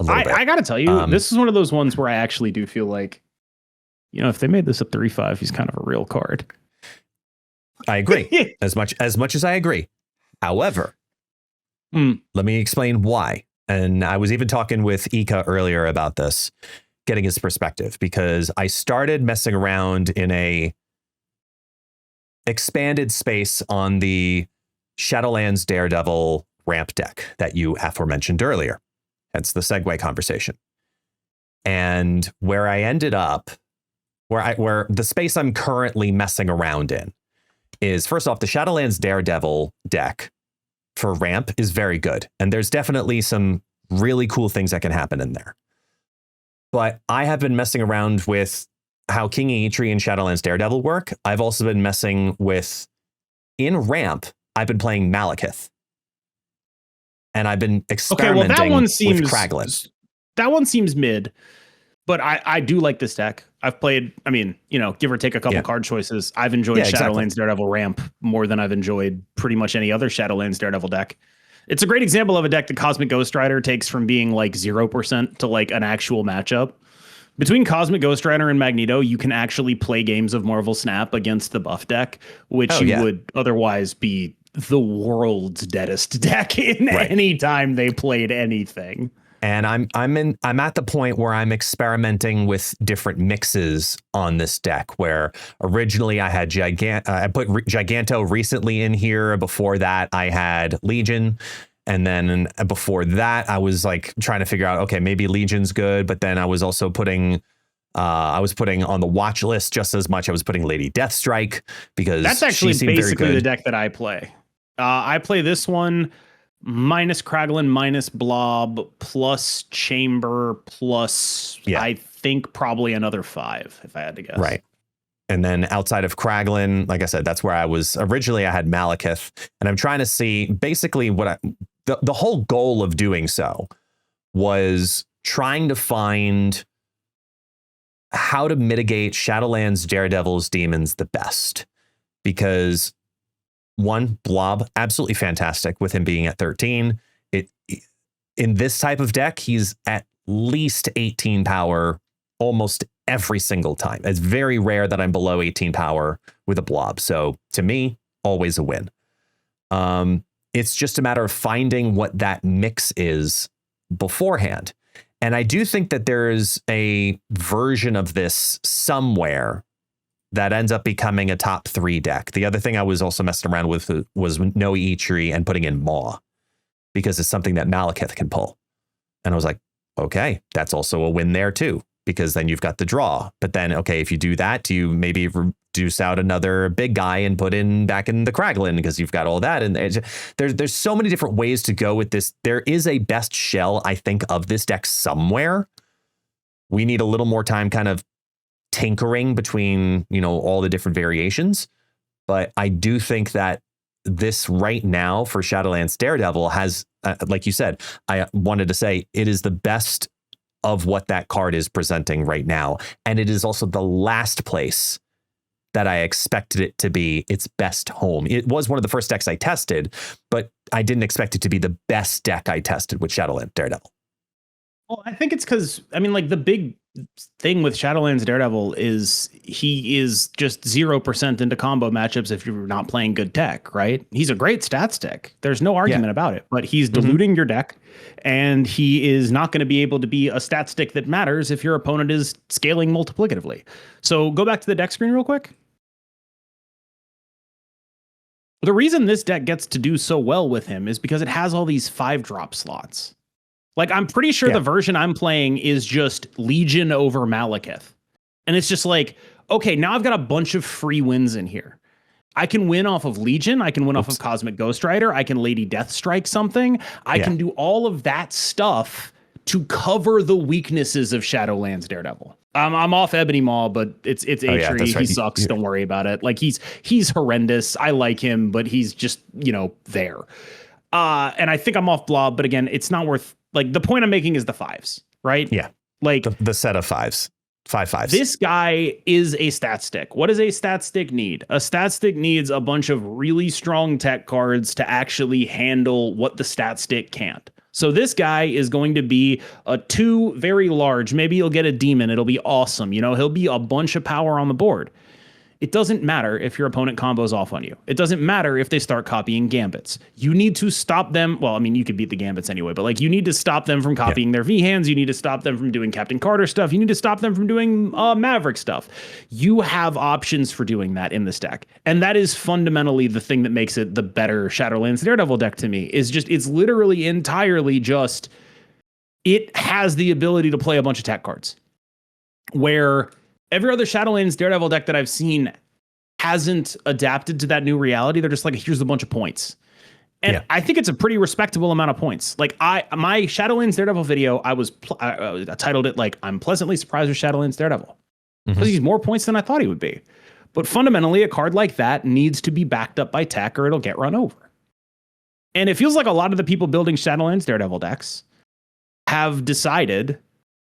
A: I
B: got to tell you, this is one of those ones where I actually do feel like, if they made this a 3/5, he's kind of a real card.
A: I agree. as much as I agree. However, let me explain why. And I was even talking with Ika earlier about this, getting his perspective, because I started messing around in a expanded space on the Shadowlands Daredevil Ramp deck that you aforementioned earlier. Hence the segue conversation. And where I ended up, where the space I'm currently messing around in is, first off, the Shadowlands Daredevil deck for Ramp is very good. And there's definitely some really cool things that can happen in there. But I have been messing around with how King Eitri and Shadowlands Daredevil work. I've also been messing with, in Ramp, I've been playing Malekith. And I've been experimenting with Kraglin.
B: That one seems mid. But I do like this deck. I've played, give or take a couple card choices. I've enjoyed Shadowlands Daredevil Ramp more than I've enjoyed pretty much any other Shadowlands Daredevil deck. It's a great example of a deck that Cosmic Ghost Rider takes from being like 0% to like an actual matchup. Between Cosmic Ghost Rider and Magneto, you can actually play games of Marvel Snap against the buff deck, which would otherwise be the world's deadest deck in any time they played anything.
A: And I'm at the point where I'm experimenting with different mixes on this deck, where originally I had I put Giganto recently in here. Before that, I had Legion. And then before that, I was like trying to figure out, okay, maybe Legion's good. But then I was also putting on the watch list just as much. I was putting Lady Deathstrike, because
B: that's actually
A: basically
B: very good. The deck that I play. I play this one minus Kraglin, minus Blob, plus Chamber, plus I think probably another 5, if I had to guess.
A: Right. And then outside of Kraglin, like I said, that's where I was originally. I had Malekith, and I'm trying to see basically what the whole goal of doing so was trying to find how to mitigate Shadowlands Daredevil's demons the best, because one, Blob, absolutely fantastic with him being at 13. In this type of deck, he's at least 18 power almost every single time. It's very rare that I'm below 18 power with a Blob. So to me, always a win. It's just a matter of finding what that mix is beforehand. And I do think that there is a version of this somewhere that ends up becoming a top 3 deck. The other thing I was also messing around with was no Eitri and putting in Maw, because it's something that Malekith can pull. And I was like, okay, that's also a win there too, because then you've got the draw. But then, okay, if you do that, do you maybe reduce out another big guy and put in back in the Kraglin, because you've got all that? And there's so many different ways to go with this. There is a best shell, I think, of this deck somewhere. We need a little more time kind of tinkering between, all the different variations. But I do think that this right now for Shadowlands Daredevil has, like you said, I wanted to say it is the best of what that card is presenting right now. And it is also the last place that I expected it to be its best home. It was one of the first decks I tested, but I didn't expect it to be the best deck I tested with Shadowlands Daredevil.
B: Well, I think it's because, the big thing with Shadowlands Daredevil is he is just 0% into combo matchups if you're not playing good tech, right? He's a great stat stick. There's no argument about it, but he's diluting your deck, and he is not going to be able to be a stat stick that matters if your opponent is scaling multiplicatively. So go back to the deck screen real quick. The reason this deck gets to do so well with him is because it has all these 5-drop slots. Like, I'm pretty sure the version I'm playing is just Legion over Malekith. And it's just like, okay, now I've got a bunch of free wins in here. I can win off of Legion. I can win off of Cosmic Ghost Rider. I can Lady Deathstrike something. I can do all of that stuff to cover the weaknesses of Shadowlands Daredevil. I'm off Ebony Maw, but it's Atri. Right. He sucks. Don't worry about it. Like, he's horrendous. I like him, but he's just, there. And I think I'm off Blob, but again, it's not worth, like, the point I'm making is the 5s, right?
A: Yeah.
B: Like
A: the set of 5s. 5/5s.
B: This guy is a stat stick. What does a stat stick need? A stat stick needs a bunch of really strong tech cards to actually handle what the stat stick can't. So this guy is going to be a 2 very large. Maybe he'll get a demon. It'll be awesome. He'll be a bunch of power on the board. It doesn't matter if your opponent combos off on you. It doesn't matter if they start copying gambits. You need to stop them. Well, you could beat the gambits anyway, but like, you need to stop them from copying their V hands. You need to stop them from doing Captain Carter stuff. You need to stop them from doing Maverick stuff. You have options for doing that in this deck. And that is fundamentally the thing that makes it the better Shadowlands Daredevil deck to me, is just, it's literally entirely just, it has the ability to play a bunch of tech cards, where every other Shadowlands Daredevil deck that I've seen hasn't adapted to that new reality. They're just like, here's a bunch of points. And I think it's a pretty respectable amount of points. Like, my Shadowlands Daredevil video, I titled it like, I'm pleasantly surprised with Shadowlands Daredevil, because he's more points than I thought he would be. But fundamentally, a card like that needs to be backed up by tech or it'll get run over. And it feels like a lot of the people building Shadowlands Daredevil decks have decided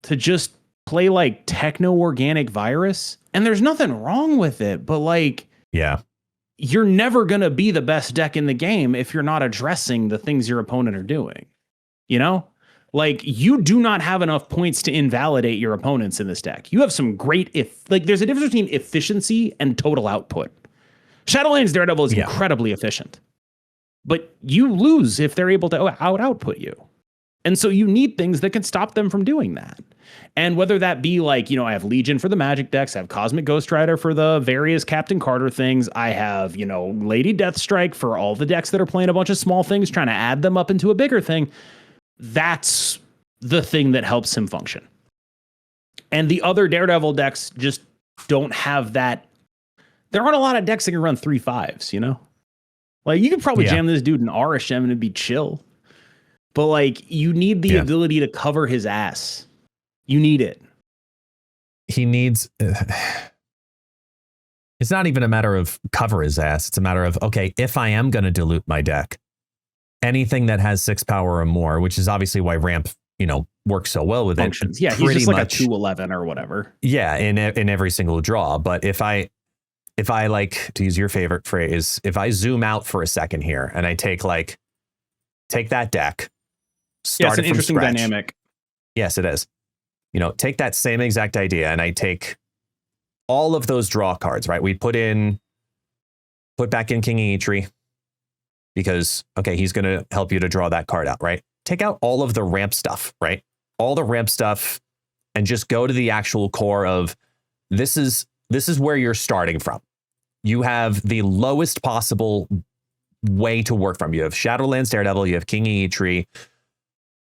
B: to just play like techno-organic virus, and there's nothing wrong with it, but like, you're never going to be the best deck in the game if you're not addressing the things your opponent are doing. Like, you do not have enough points to invalidate your opponents in this deck. You have some great, there's a difference between efficiency and total output. Shadowlands Daredevil is incredibly efficient, but you lose if they're able to output you. And so you need things that can stop them from doing that. And whether that be like, I have Legion for the Magic decks, I have Cosmic Ghost Rider for the various Captain Carter things, I have, Lady Deathstrike for all the decks that are playing a bunch of small things, trying to add them up into a bigger thing. That's the thing that helps him function. And the other Daredevil decks just don't have that. There aren't a lot of decks that can run 3/5s, Like, you could probably jam this dude in Arishem and it'd be chill. But like, you need the ability to cover his ass. You need it.
A: He needs. It's not even a matter of cover his ass. It's a matter of, okay, if I am going to dilute my deck, anything that has 6 power or more, which is obviously why Ramp, works so well with
B: functions.
A: it.
B: Yeah, he's just like a 2/11 or whatever.
A: Yeah, in every single draw. But if I like, to use your favorite phrase, if I zoom out for a second here and I take that deck.
B: It's an interesting dynamic.
A: Yes, it is. Take that same exact idea and I take all of those draw cards, right? We put back in King Eitri because, okay, he's going to help you to draw that card out, right? Take out all of the ramp stuff, right? All the ramp stuff, and just go to the actual core of, this is this is where you're starting from. You have the lowest possible way to work from. You have Shadowlands Daredevil, you have King Eitri.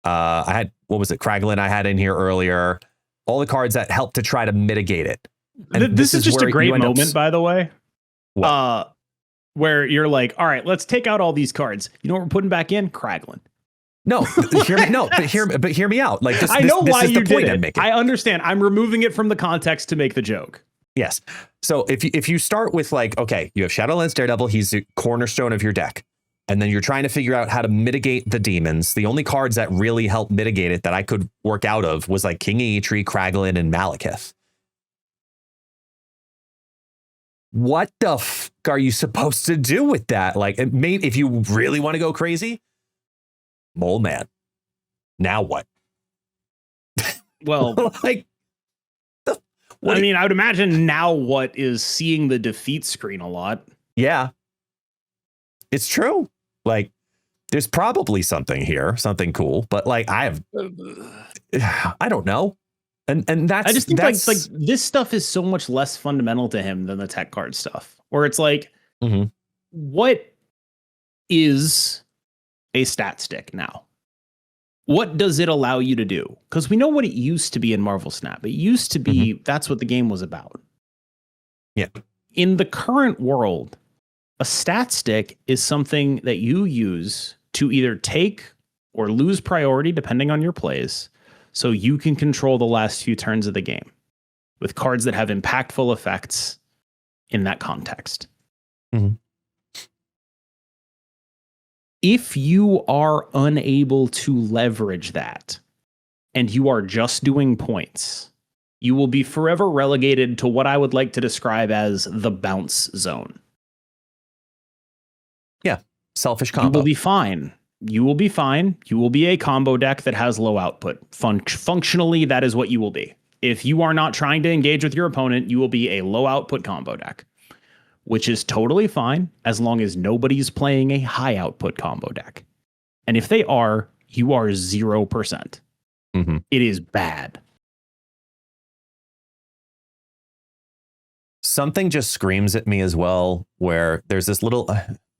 A: I had, what was it, Kraglin I had in here earlier. All the cards that help to try to mitigate it.
B: And this is just a great moment, by the way. Where you're like, all right, let's take out all these cards. You know what we're putting back in? Kraglin.
A: No, hear me out. Like this,
B: I know why
A: is
B: you
A: the point
B: did
A: I'm
B: it.
A: making.
B: I understand. I'm removing it from the context to make the joke.
A: Yes. So if you start with like, okay, you have Shadowlands Daredevil, he's the cornerstone of your deck. And then you're trying to figure out how to mitigate the demons. The only cards that really help mitigate it that I could work out of was like King Eitri, Kraglin, and Malekith. What the f are you supposed to do with that? Like, if you really want to go crazy, Mole Man. Now what?
B: Well,
A: like,
B: I mean, I would imagine now what is seeing the defeat screen a lot.
A: Yeah, it's true. Like, there's probably something here, something cool, but like, I don't know. And that's,
B: I just think like this stuff is so much less fundamental to him than the tech card stuff, where it's like, what is a stat stick now? What does it allow you to do? Because we know what it used to be in Marvel Snap. It used to be that's what the game was about.
A: Yeah.
B: In the current world, a stat stick is something that you use to either take or lose priority depending on your plays, so you can control the last few turns of the game with cards that have impactful effects in that context. If you are unable to leverage that and you are just doing points, you will be forever relegated to what I would like to describe as the bounce zone.
A: Yeah. Selfish combo.
B: You will be fine. You will be fine. You will be a combo deck that has low output. Functionally, that is what you will be. If you are not trying to engage with your opponent, you will be a low output combo deck, which is totally fine as long as nobody's playing a high output combo deck. And if they are, you are 0%. It is bad.
A: Something just screams at me as well, where there's this little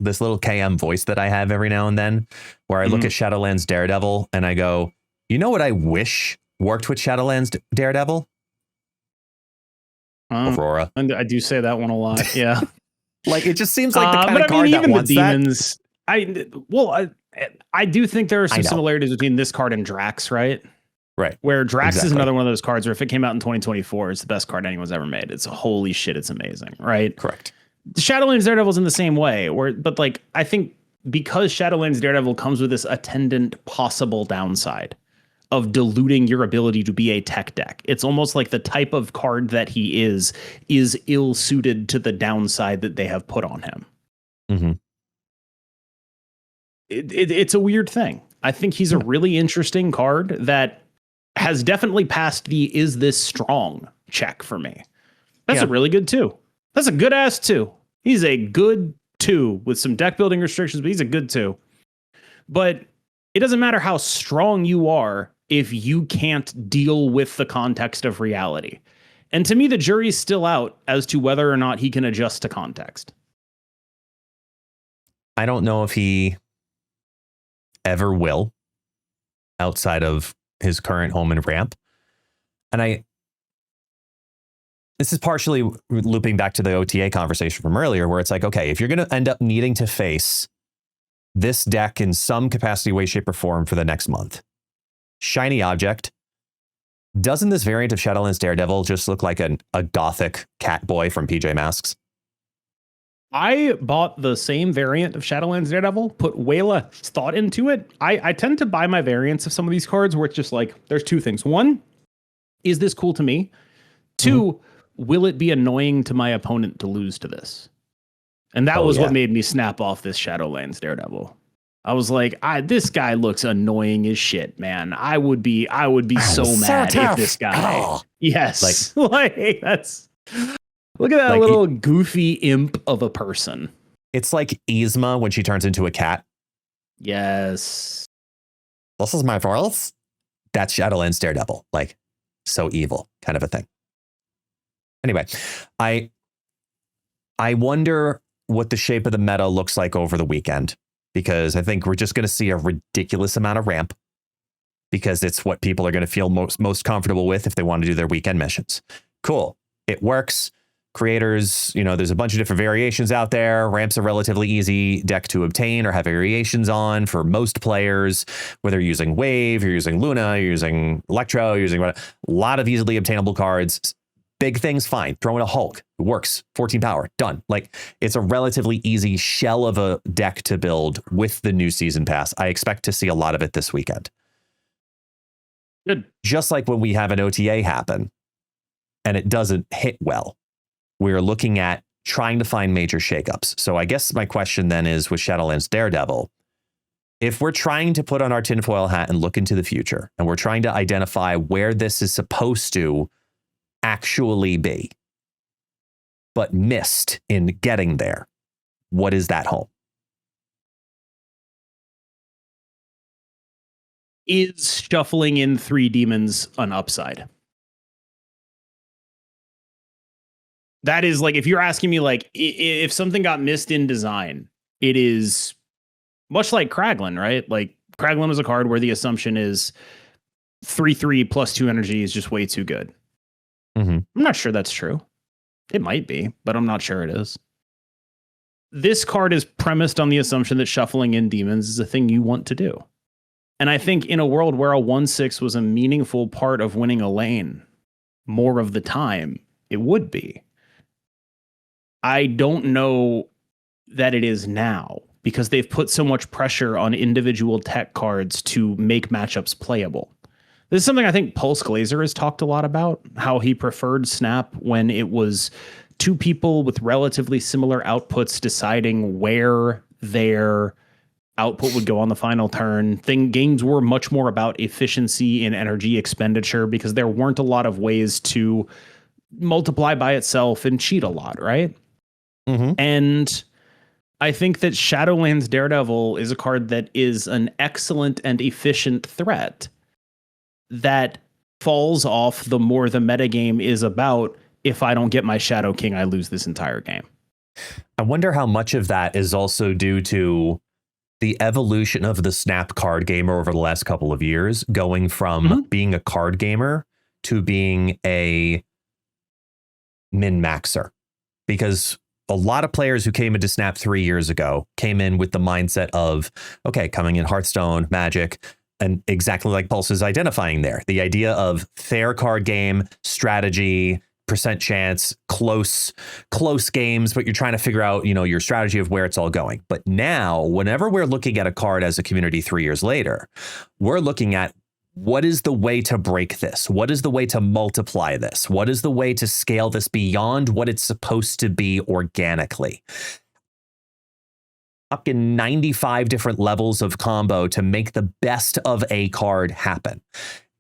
A: KM voice that I have every now and then, where I look at Shadowlands Daredevil and I go, you know what I wish worked with Shadowlands Daredevil? Aurora.
B: And I do say that one a lot. Yeah.
A: Like, it just seems like the kind of card that wants
B: demons, that. I do think there are some similarities between this card and Drax, right?
A: Right.
B: Where Drax is another one of those cards where if it came out in 2024, it's the best card anyone's ever made. It's holy shit, it's amazing, right?
A: Correct.
B: The Shadowlands Daredevil's in the same way, but like, I think because Shadowlands Daredevil comes with this attendant possible downside of diluting your ability to be a tech deck. It's almost like the type of card that he is ill suited to the downside that they have put on him. It's a weird thing. I think he's a really interesting card that has definitely passed the "is this strong" check for me. That's a really good 2. That's a good ass 2. He's a good 2 with some deck building restrictions, but he's a good 2. But it doesn't matter how strong you are if you can't deal with the context of reality. And to me, the jury's still out as to whether or not he can adjust to context.
A: I don't know if he ever will outside of his current home and ramp. And this is partially looping back to the OTA conversation from earlier, where it's like, okay, if you're going to end up needing to face this deck in some capacity, way, shape, or form for the next month, shiny object, doesn't this variant of Shadowlands Daredevil just look like a gothic cat boy from PJ Masks?
B: I bought the same variant of Shadowlands Daredevil, put way less thought into it. I tend to buy my variants of some of these cards where it's just like, there's 2 things. 1, is this cool to me? 2, will it be annoying to my opponent to lose to this? And that was what made me snap off this Shadowlands Daredevil. I was like, this guy looks annoying as shit, man. I would be so mad if this guy. Yes. Like that's. Look at that like little goofy imp of a person.
A: It's like Yzma when she turns into a cat.
B: Yes.
A: This is my voice. That's Shadowlands Daredevil. Like, so evil kind of a thing. Anyway, I wonder what the shape of the meta looks like over the weekend, because I think we're just going to see a ridiculous amount of ramp, because it's what people are going to feel most comfortable with if they want to do their weekend missions. Cool. It works. Creators, there's a bunch of different variations out there. Ramp's a relatively easy deck to obtain or have variations on for most players, whether you're using Wave, you're using Luna, you're using Electro, you're using a lot of easily obtainable cards. Big things, fine. Throw in a Hulk. It works. 14 power. Done. Like, it's a relatively easy shell of a deck to build with the new season pass. I expect to see a lot of it this weekend.
B: Good.
A: Just like when we have an OTA happen and it doesn't hit well, we're looking at trying to find major shakeups. So I guess my question then is, with Shadowlands Daredevil, if we're trying to put on our tinfoil hat and look into the future, and we're trying to identify where this is supposed to actually be, but missed in getting there, what is that home?
B: Is shuffling in 3 demons an upside? That is, like, if you're asking me, like, if something got missed in design, it is much like Kraglin, right? Like, Kraglin is a card where the assumption is 3/3 plus 2 energy is just way too good.
A: Mm-hmm.
B: I'm not sure that's true. It might be, but I'm not sure it is. This card is premised on the assumption that shuffling in demons is a thing you want to do. And I think in a world where a 1/6 was a meaningful part of winning a lane more of the time, it would be. I don't know that it is now, because they've put so much pressure on individual tech cards to make matchups playable. This is something I think Pulse Glazer has talked a lot about, how he preferred Snap when it was 2 people with relatively similar outputs deciding where their output would go on the final turn. Games were much more about efficiency in energy expenditure, because there weren't a lot of ways to multiply by itself and cheat a lot, right?
A: Mm-hmm.
B: And I think that Shadowlands Daredevil is a card that is an excellent and efficient threat that falls off the more the metagame is about. If I don't get my Shadow King, I lose this entire game.
A: I wonder how much of that is also due to the evolution of the Snap card gamer over the last couple of years, going from being a card gamer to being a min-maxer. Because a lot of players who came into Snap 3 years ago came in with the mindset of, okay, coming in Hearthstone, Magic, and exactly like Pulse is identifying there, the idea of fair card game, strategy, percent chance, close games, but you're trying to figure out, your strategy of where it's all going. But now, whenever we're looking at a card as a community 3 years later, we're looking at, what is the way to break this? What is the way to multiply this? What is the way to scale this beyond what it's supposed to be organically? Fucking 95 different levels of combo to make the best of a card happen.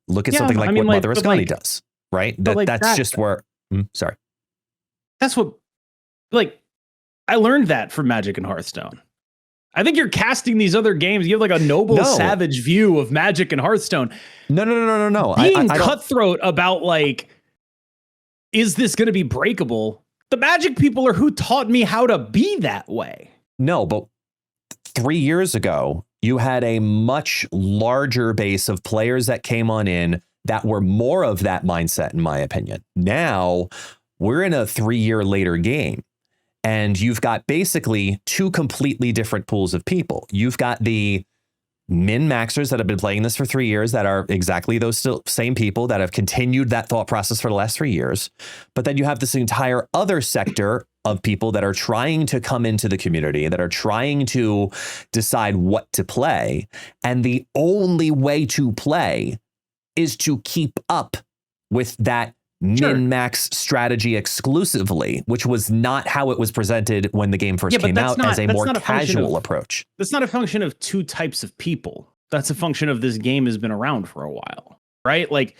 A: Look at something like what Mother Ascani does, right? That's just where... sorry.
B: That's what... I learned that from Magic and Hearthstone. I think you're casting these other games. You have like a noble savage view of Magic and Hearthstone.
A: No.
B: Being cutthroat about, like, is this going to be breakable? The Magic people are who taught me how to be that way.
A: No, but 3 years ago, you had a much larger base of players that came on in that were more of that mindset, in my opinion. Now, we're in a 3-year later game. And you've got basically 2 completely different pools of people. You've got the min-maxers that have been playing this for 3 years that are exactly those same people that have continued that thought process for the last 3 years. But then you have this entire other sector of people that are trying to come into the community, that are trying to decide what to play. And the only way to play is to keep up with that min-max strategy exclusively, which was not how it was presented when the game first came out, as a more casual approach.
B: That's not a function of 2 types of people. That's a function of this game has been around for a while, right? Like,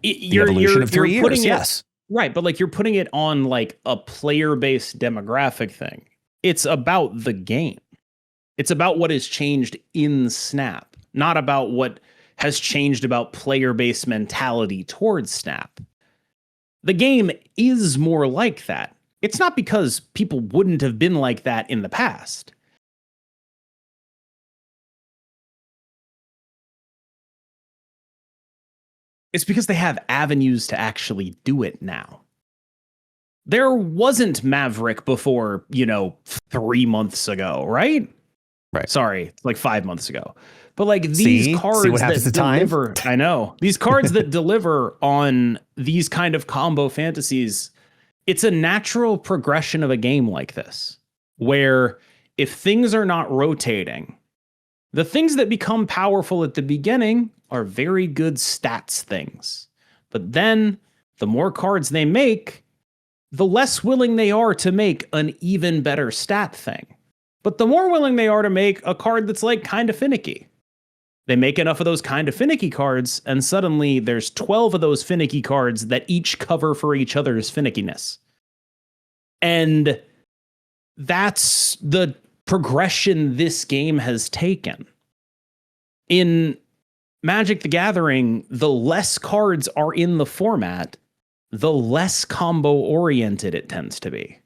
A: the evolution of 3 years, yes.
B: Right, but like, you're putting it on like a player-based demographic thing. It's about the game. It's about what has changed in Snap, not about what has changed about player-based mentality towards Snap. The game is more like that. It's not because people wouldn't have been like that in the past. It's because they have avenues to actually do it now. There wasn't Maverick before, 3 months ago, right?
A: Right.
B: Sorry, like 5 months ago. But like these cards that deliver, I know, these cards that deliver on these kind of combo fantasies, it's a natural progression of a game like this, where if things are not rotating, the things that become powerful at the beginning are very good stats things. But then the more cards they make, the less willing they are to make an even better stat thing. But the more willing they are to make a card that's like kind of finicky. They make enough of those kind of finicky cards, and suddenly there's 12 of those finicky cards that each cover for each other's finickiness. And that's the progression this game has taken. In Magic the Gathering, the less cards are in the format, the less combo-oriented it tends to be.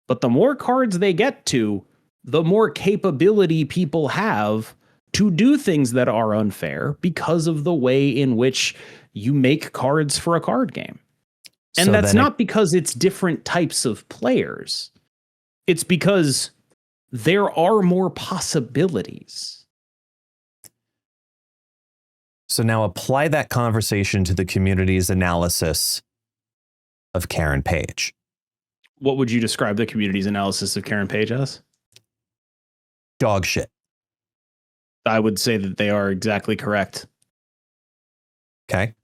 B: But the more cards they get to, the more capability people have to do things that are unfair because of the way in which you make cards for a card game. And so that's not because it's different types of players. It's because there are more possibilities.
A: So now apply that conversation to the community's analysis of Karen Page.
B: What would you describe the community's analysis of Karen Page as?
A: Dog shit.
B: I would say that they are exactly correct.
A: Okay.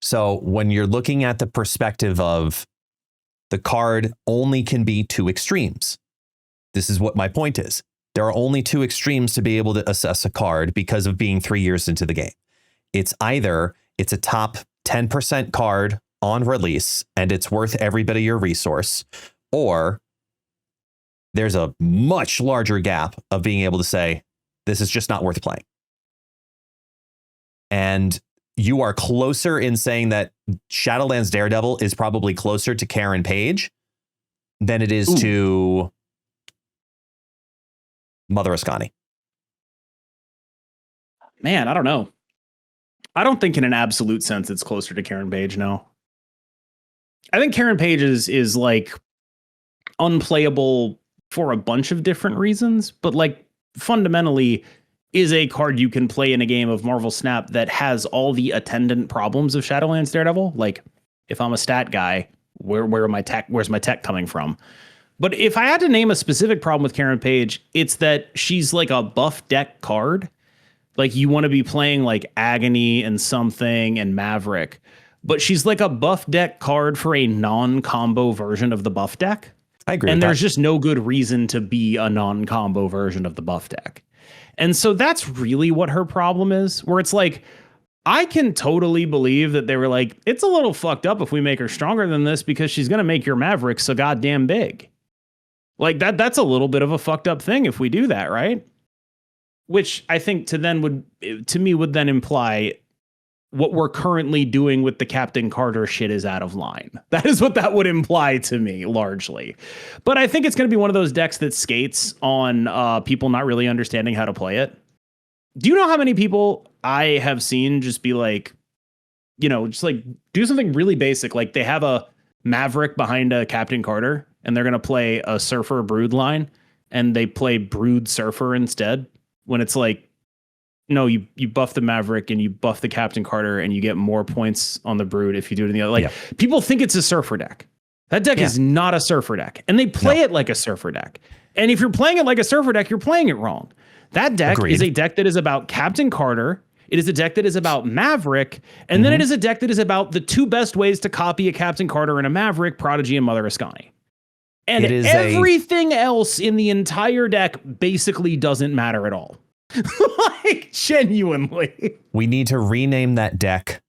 A: So when you're looking at the perspective of the card only can be two extremes, this is what my point is. There are only two extremes to be able to assess a card because of being 3 years into the game. It's either it's a top 10% card on release and it's worth every bit of your resource, or there's a much larger gap of being able to say, this is just not worth playing. And you are closer in saying that Shadowlands Daredevil is probably closer to Karen Page than it is to Mother Ascani.
B: Man, I don't know. I don't think in an absolute sense it's closer to Karen Page, no. I think Karen Page is like unplayable for a bunch of different reasons, but like fundamentally is a card you can play in a game of Marvel Snap that has all the attendant problems of Shadowlands Daredevil. Like, if I'm a stat guy, where's my tech coming from? But if I had to name a specific problem with Karen Page, it's that she's like a buff deck card. Like, you want to be playing like Agony and something and Maverick, but she's like a buff deck card for a non-combo version of the buff deck.
A: I agree.
B: And there's just no good reason to be a non-combo version of the buff deck. And so that's really what her problem is, where it's like, I can totally believe that they were like, it's a little fucked up if we make her stronger than this because she's going to make your Maverick so goddamn big. Like that's a little bit of a fucked up thing if we do that, right? Which I think to me would then imply what we're currently doing with the Captain Carter shit is out of line. That is what that would imply to me, largely. But I think it's going to be one of those decks that skates on people not really understanding how to play it. Do you know how many people I have seen just be like, just like do something really basic? Like they have a Maverick behind a Captain Carter and they're going to play a Surfer Brood line and they play Brood Surfer instead, when it's like, no, you buff the Maverick and you buff the Captain Carter and you get more points on the Brood if you do it in the other. Like, people think it's a Surfer deck. That deck is not a Surfer deck. And they play it like a Surfer deck. And if you're playing it like a Surfer deck, you're playing it wrong. That deck is a deck that is about Captain Carter. It is a deck that is about Maverick. And then it is a deck that is about the two best ways to copy a Captain Carter and a Maverick, Prodigy and Mother Ascani. And everything else in the entire deck basically doesn't matter at all. Like, genuinely.
A: We need to rename that deck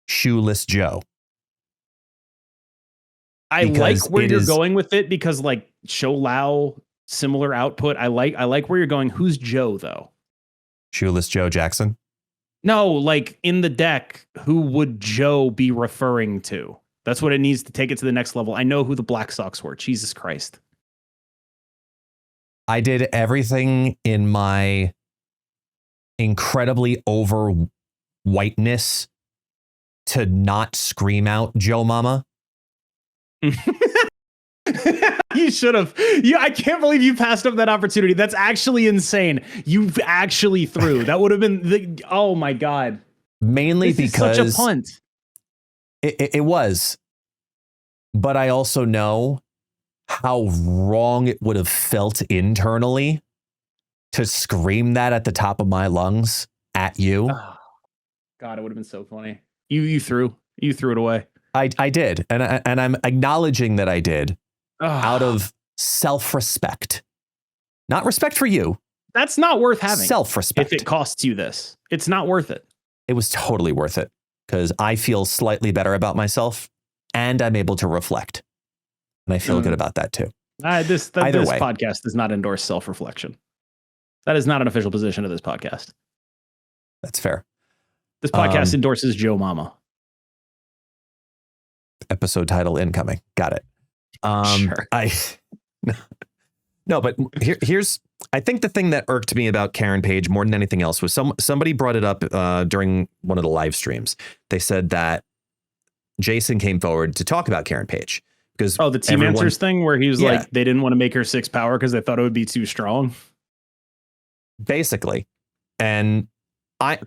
A: Shoeless Joe.
B: I like where you're going with it because, like, Show Lao, similar output. I like where you're going. Who's Joe, though?
A: Shoeless Joe Jackson?
B: No, like, in the deck, who would Joe be referring to? That's what it needs to take it to the next level. I know who the Black Sox were. Jesus Christ.
A: I did everything in my incredibly over whiteness to not scream out Joe Mama.
B: You should have. I can't believe you passed up that opportunity. That's actually insane. You've actually threw. That would have been oh my God.
A: Mainly
B: this
A: because
B: is such a punt.
A: It was. But I also know how wrong it would have felt internally to scream that at the top of my lungs at you.
B: Oh, God, it would have been so funny. You threw it away.
A: I did. And I'm acknowledging that I did out of self-respect. Not respect for you.
B: That's not worth having.
A: Self-respect.
B: If it costs you this, it's not worth it.
A: It was totally worth it because I feel slightly better about myself and I'm able to reflect. And I feel good about that too.
B: This podcast does not endorse self-reflection. That is not an official position of this podcast.
A: That's fair.
B: This podcast endorses Joe Mama.
A: Episode title incoming. Got it.
B: Sure.
A: No, but here's, I think the thing that irked me about Karen Page more than anything else was somebody brought it up during one of the live streams. They said that Jason came forward to talk about Karen Page because
B: the team answers thing where he was like, they didn't want to make her 6 power because they thought it would be too strong.
A: Basically. And I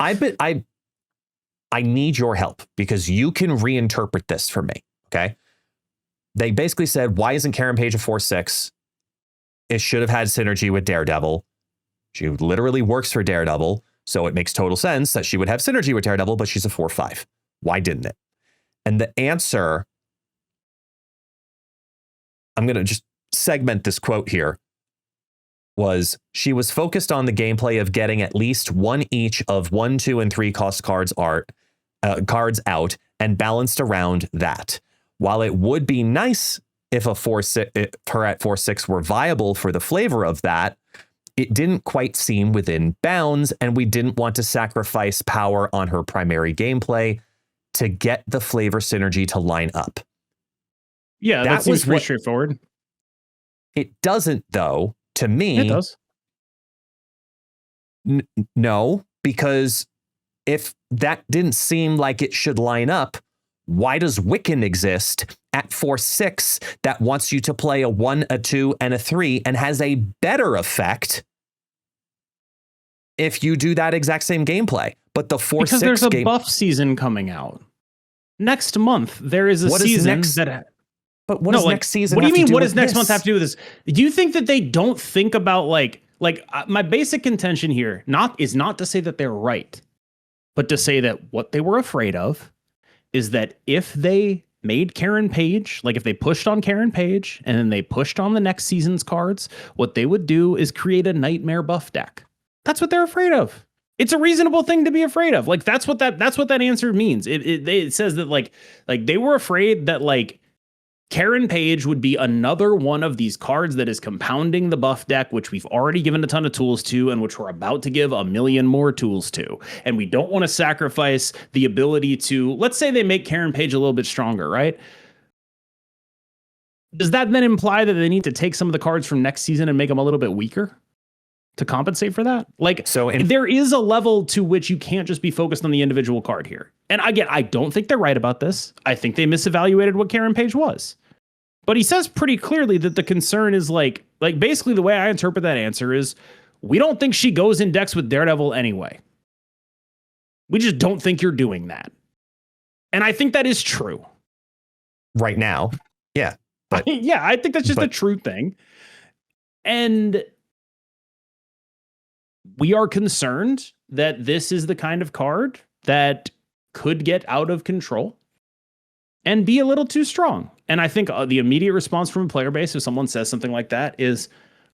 A: need your help because you can reinterpret this for me. Okay. They basically said, why isn't Karen Page a 4/6? It should have had synergy with Daredevil. She literally works for Daredevil. So it makes total sense that she would have synergy with Daredevil, but she's a 4/5. Why didn't it? And the answer, I'm going to just segment this quote here, was she was focused on the gameplay of getting at least one each of 1, 2, and 3 cost cards out and balanced around that. While it would be nice if her at 4/6 were viable for the flavor of that, it didn't quite seem within bounds, and we didn't want to sacrifice power on her primary gameplay to get the flavor synergy to line up.
B: Yeah, that seems pretty straightforward.
A: It doesn't, though, to me.
B: It does.
A: No, because if that didn't seem like it should line up, why does Wiccan exist at 4/6 that wants you to play a 1, a 2, and a 3 and has a better effect if you do that exact same gameplay? But the 4/6
B: because there's a buff season coming out next month. There is a season that.
A: But what does next season?
B: What do you mean? What does next month have to do with this? Do you think that they don't think about my basic contention here is not to say that they're right, but to say that what they were afraid of is that if they made Karen Page, like if they pushed on Karen Page and then they pushed on the next season's cards, what they would do is create a nightmare buff deck. That's what they're afraid of. It's a reasonable thing to be afraid of. Like that's what that answer means. It says that like they were afraid that like Karen Page would be another one of these cards that is compounding the buff deck, which we've already given a ton of tools to and which we're about to give 1 million more tools to. And we don't want to sacrifice the ability to, let's say they make Karen Page a little bit stronger, right? Does that then imply that they need to take some of the cards from next season and make them a little bit weaker to compensate for that? Like, so there is a level to which you can't just be focused on the individual card here. And again, I don't think they're right about this. I think they misevaluated what Karen Page was. But he says pretty clearly that the concern is like basically the way I interpret that answer is we don't think she goes in decks with Daredevil anyway. We just don't think you're doing that. And I think that is true.
A: Right now. Yeah. But,
B: yeah, I think that's just a true thing. And we are concerned that this is the kind of card that could get out of control and be a little too strong. And I think the immediate response from a player base, if someone says something like that, is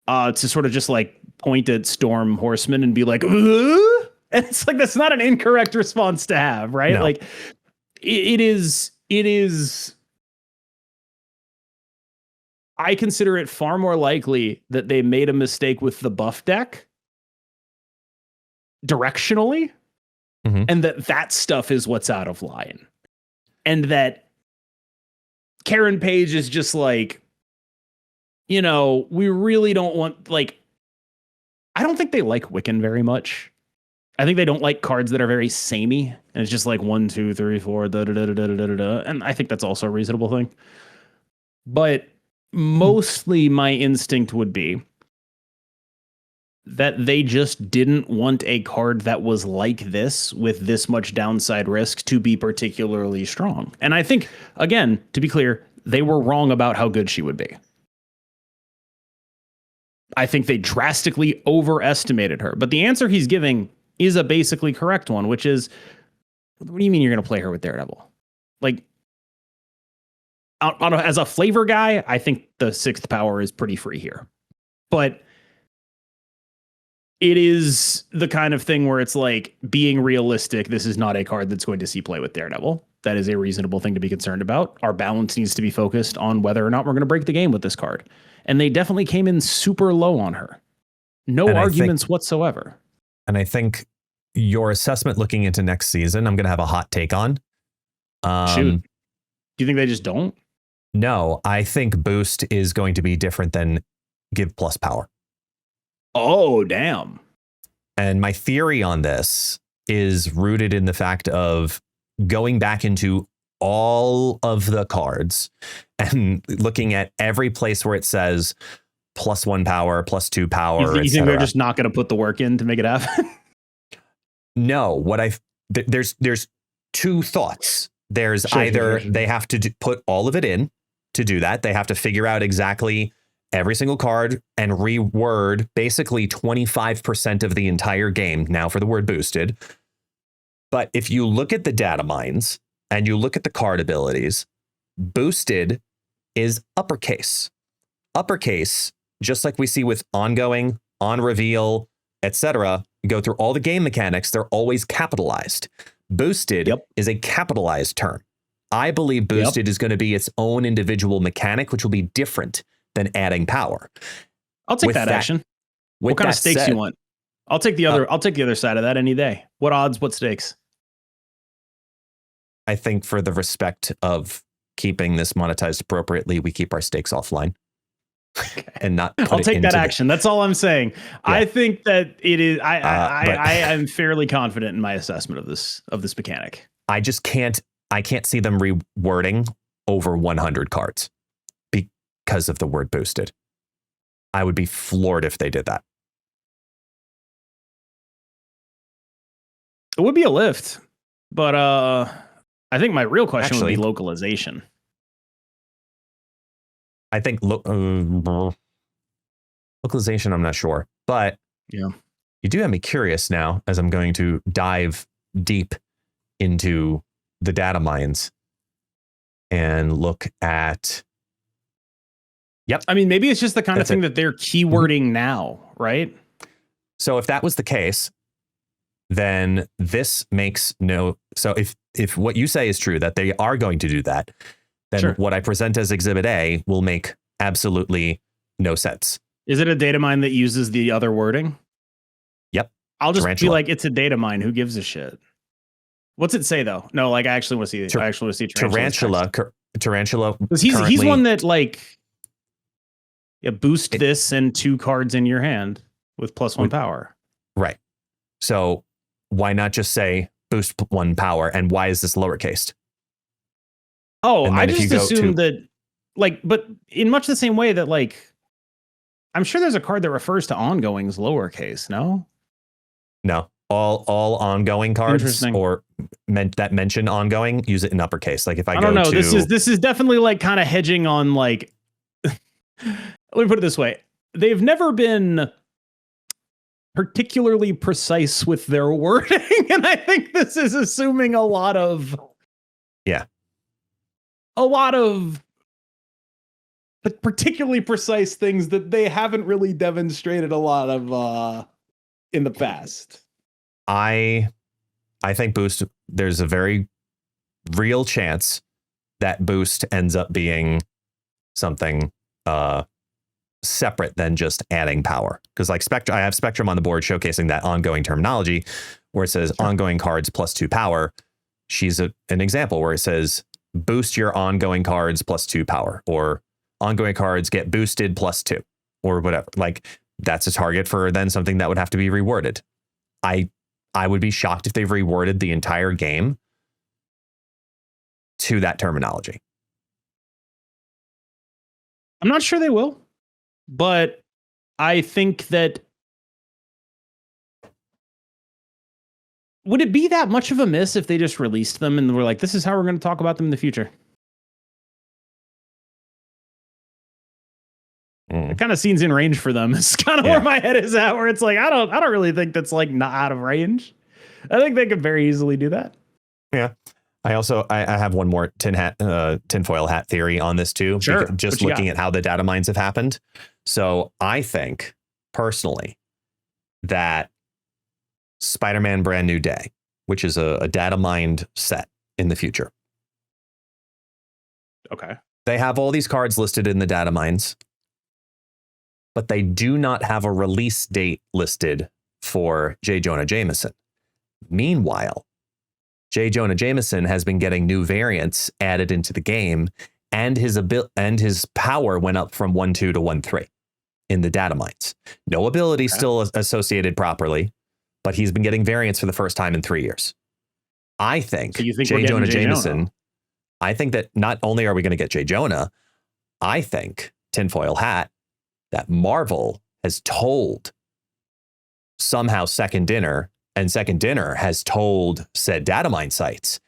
B: to sort of just like point at Storm Horseman and be like, ugh? And it's like, that's not an incorrect response to have, right? No. Like it is, I consider it far more likely that they made a mistake with the buff deck directionally, and that stuff is what's out of line. And that Karen Page is just like, you know, we really don't want, like, I don't think they like Wiccan very much. I think they don't like cards that are very samey, and it's just like 1, 2, 3, 4, da da da da da da da da. And I think that's also a reasonable thing. But mostly my instinct would be that they just didn't want a card that was like this with this much downside risk to be particularly strong. And I think, again, to be clear, they were wrong about how good she would be. I think they drastically overestimated her. But the answer he's giving is a basically correct one, which is, what do you mean you're going to play her with Daredevil? Like, as a flavor guy, I think the 6th power is pretty free here. But it is the kind of thing where it's like, being realistic, this is not a card that's going to see play with Daredevil. That is a reasonable thing to be concerned about. Our balance needs to be focused on whether or not we're going to break the game with this card. And they definitely came in super low on her. No arguments whatsoever.
A: And I think your assessment looking into next season, I'm going to have a hot take on.
B: Shoot. Do you think they just don't?
A: No, I think boost is going to be different than give plus power.
B: Oh, damn.
A: And my theory on this is rooted in the fact of going back into all of the cards and looking at every place where it says +1 power, +2 power.
B: You think they're just not going to put the work in to make it happen?
A: No, there's two thoughts. There's either they have to put all of it in to do that. They have to figure out exactly every single card and reword basically 25% of the entire game now for the word boosted. But if you look at the data mines and you look at the card abilities, boosted is uppercase. Uppercase, just like we see with ongoing, on reveal, etc., you go through all the game mechanics, they're always capitalized. Boosted is a capitalized term. I believe boosted is going to be its own individual mechanic, which will be different than adding power.
B: I'll take that action. What kind of stakes you want? I'll take the other. I'll take the other side of that any day. What odds? What stakes?
A: I think for the respect of keeping this monetized appropriately, we keep our stakes offline. And not.
B: I'll take that action. That's all I'm saying. Yeah. I think that it is. I am fairly confident in my assessment of this mechanic.
A: I just can't. I can't see them rewording over 100 cards because of the word boosted. I would be floored if they did that.
B: It would be a lift, but I think my real question would be localization.
A: I think localization, I'm not sure, but you do have me curious now as I'm going to dive deep into the data mines and look at. Yep.
B: I mean, maybe it's just the kind of thing that they're keywording now, right?
A: So if that was the case, then this makes no. So if what you say is true, that they are going to do that, then what I present as Exhibit A will make absolutely no sense.
B: Is it a data mine that uses the other wording?
A: Yep.
B: I'll just be like, it's a data mine. Who gives a shit? What's it say though? No, like I actually want to see. I actually want to see
A: Tarantula.
B: Because he's one that like, boost this and 2 cards in your hand with +1 power.
A: Right. So why not just say boost 1 power? And why is this lowercase?
B: Oh, I just assumed that, like, but in much the same way that, like, I'm sure there's a card that refers to ongoings lowercase. No.
A: All ongoing cards or that mention ongoing, use it in uppercase. Like if I don't know,
B: this is definitely like kind of hedging on like. Let me put it this way: they've never been particularly precise with their wording, and I think this is assuming a lot of but particularly precise things that they haven't really demonstrated a lot of in the past.
A: I think boost, there's a very real chance that boost ends up being something separate than just adding power. Because like I have Spectrum on the board showcasing that ongoing terminology where it says ongoing cards +2 power. She's an example where it says boost your ongoing cards +2 power, or ongoing cards get boosted +2, or whatever. Like, that's a target for then something that would have to be rewarded. I would be shocked if they've reworded the entire game to that terminology.
B: I'm not sure they will, but I think that would it be that much of a miss if they just released them and were like, this is how we're going to talk about them in the future? It kind of seems in range for them. It's kind of where my head is at, where it's like, I don't really think that's like not out of range. I think they could very easily do that.
A: Yeah. I have one more tinfoil hat theory on this too.
B: Sure.
A: Just looking at how the data mines have happened. So I think personally that Spider-Man Brand New Day, which is a data mined set in the future.
B: Okay.
A: They have all these cards listed in the data mines, but they do not have a release date listed for J. Jonah Jameson. Meanwhile, J. Jonah Jameson has been getting new variants added into the game, and his power went up from 1/2 to 1/3 in the data mines. No ability still associated properly, but he's been getting variants for the first time in 3 years. I think,
B: so you think
A: J. Jonah Jameson, I think that not only are we going to get J. Jonah, I think, tinfoil hat, that Marvel has told somehow Second Dinner, and Second Dinner has told said data mine sites,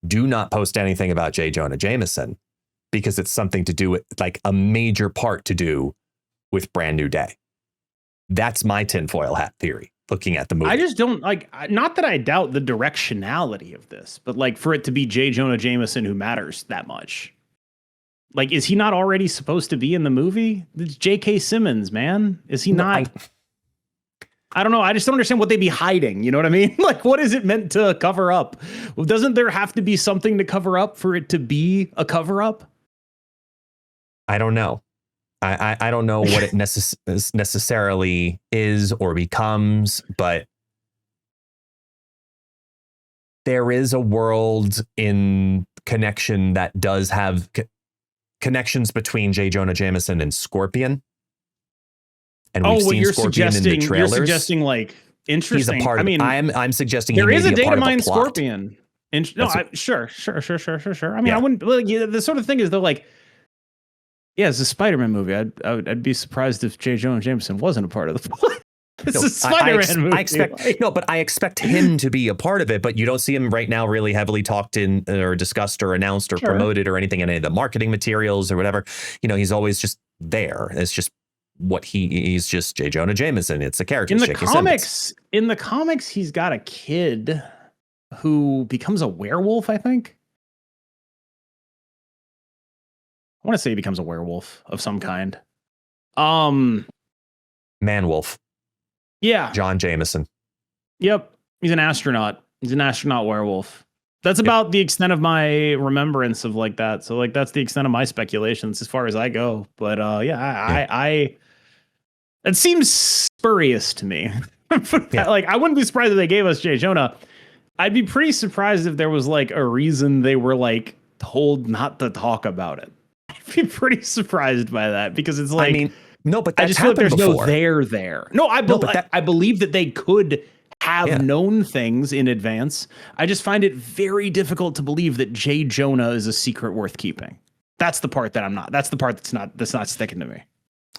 A: do not post anything about J. Jonah Jameson, because it's something to do with, like, a major part to do with Brand New Day. That's my tinfoil hat theory, looking at the movie.
B: I just don't like, not that I doubt the directionality of this, but like for it to be J. Jonah Jameson who matters that much. Like, is he not already supposed to be in the movie? It's J.K. Simmons, man. Is he not? I don't know. I just don't understand what they'd be hiding. You know what I mean? Like, what is it meant to cover up? Well, doesn't there have to be something to cover up for it to be a cover up?
A: I don't know. I don't know what it necessarily is or becomes, but there is a world in connection that does have connections between J. Jonah Jameson and Scorpion. And we've seen Scorpion in the trailers.
B: You're suggesting like interesting.
A: He's a part. I mean, I'm suggesting
B: there is a
A: data
B: mine Scorpion. Sure. I mean, I wouldn't. Like, the sort of thing is though, like, yeah, it's a Spider-Man movie. I'd be surprised if J. Jonah Jameson wasn't a part of the plot. It's a Spider-Man movie.
A: I expect him to be a part of it, but you don't see him right now really heavily talked in or discussed or announced or promoted or anything in any of the marketing materials or whatever. You know, he's always just there. It's just what he's just J. Jonah Jameson. It's a character.
B: In the comics, he's got a kid who becomes a werewolf, I think. I want to say he becomes a werewolf of some kind.
A: Man-wolf.
B: Yeah.
A: John Jameson.
B: Yep. He's an astronaut. He's an astronaut werewolf. That's about the extent of my remembrance of like that. So like that's the extent of my speculations as far as I go. But I it seems spurious to me. Like, I wouldn't be surprised if they gave us J. Jonah. I'd be pretty surprised if there was like a reason they were like told not to talk about it. I'd be pretty surprised by that, because it's like,
A: I mean, no, but
B: I just feel like there's
A: before.
B: no there. No, I believe that they could have known things in advance. I just find it very difficult to believe that J. Jonah is a secret worth keeping. That's the part that I'm not. That's the part that's not sticking to me.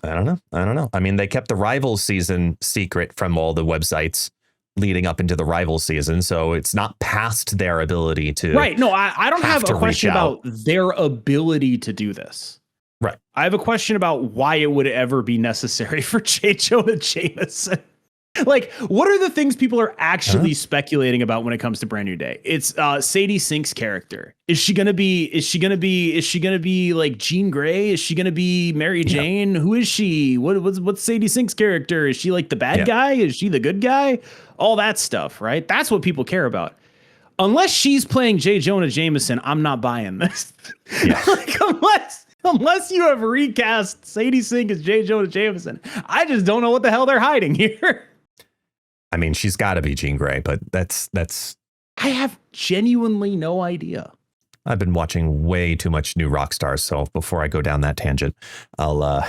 A: I don't know. I mean, they kept the Rivals season secret from all the websites leading up into the Rivals season, so it's not past their ability to.
B: Right. No, I don't have a question about their ability to do this.
A: Right.
B: I have a question about why it would ever be necessary for J. Jonah Jameson. Like, what are the things people are actually speculating about when it comes to Brand New Day? It's Sadie Sink's character. Is she gonna be like Jean Grey? Is she gonna be Mary Jane? Who is she? What's Sadie Sink's character? Is she like the bad guy? Is she the good guy? All that stuff, right? That's what people care about. Unless she's playing J. Jonah Jameson, I'm not buying this. Yeah. Like, unless you have recast Sadie Sink as J. Jonah Jameson, I just don't know what the hell they're hiding here.
A: I mean, she's got to be Jean Grey, but that's.
B: I have genuinely no idea.
A: I've been watching way too much new rock stars. So before I go down that tangent, I'll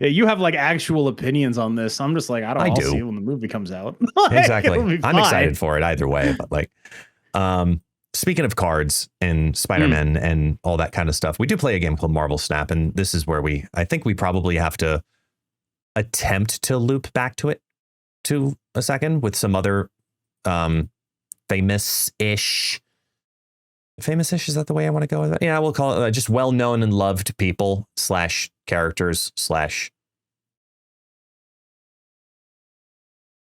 B: Yeah, you have like actual opinions on this. I'm just like, I'll
A: do.
B: see it when the movie comes out.
A: Exactly. I'm excited for it either way. But like, speaking of cards and Spider-Man and all that kind of stuff, we do play a game called Marvel Snap. And this is where I think we probably have to attempt to loop back to it to a second with some other famous-ish, is that the way I want to go with it? Yeah, we'll call it just well-known and loved people / characters /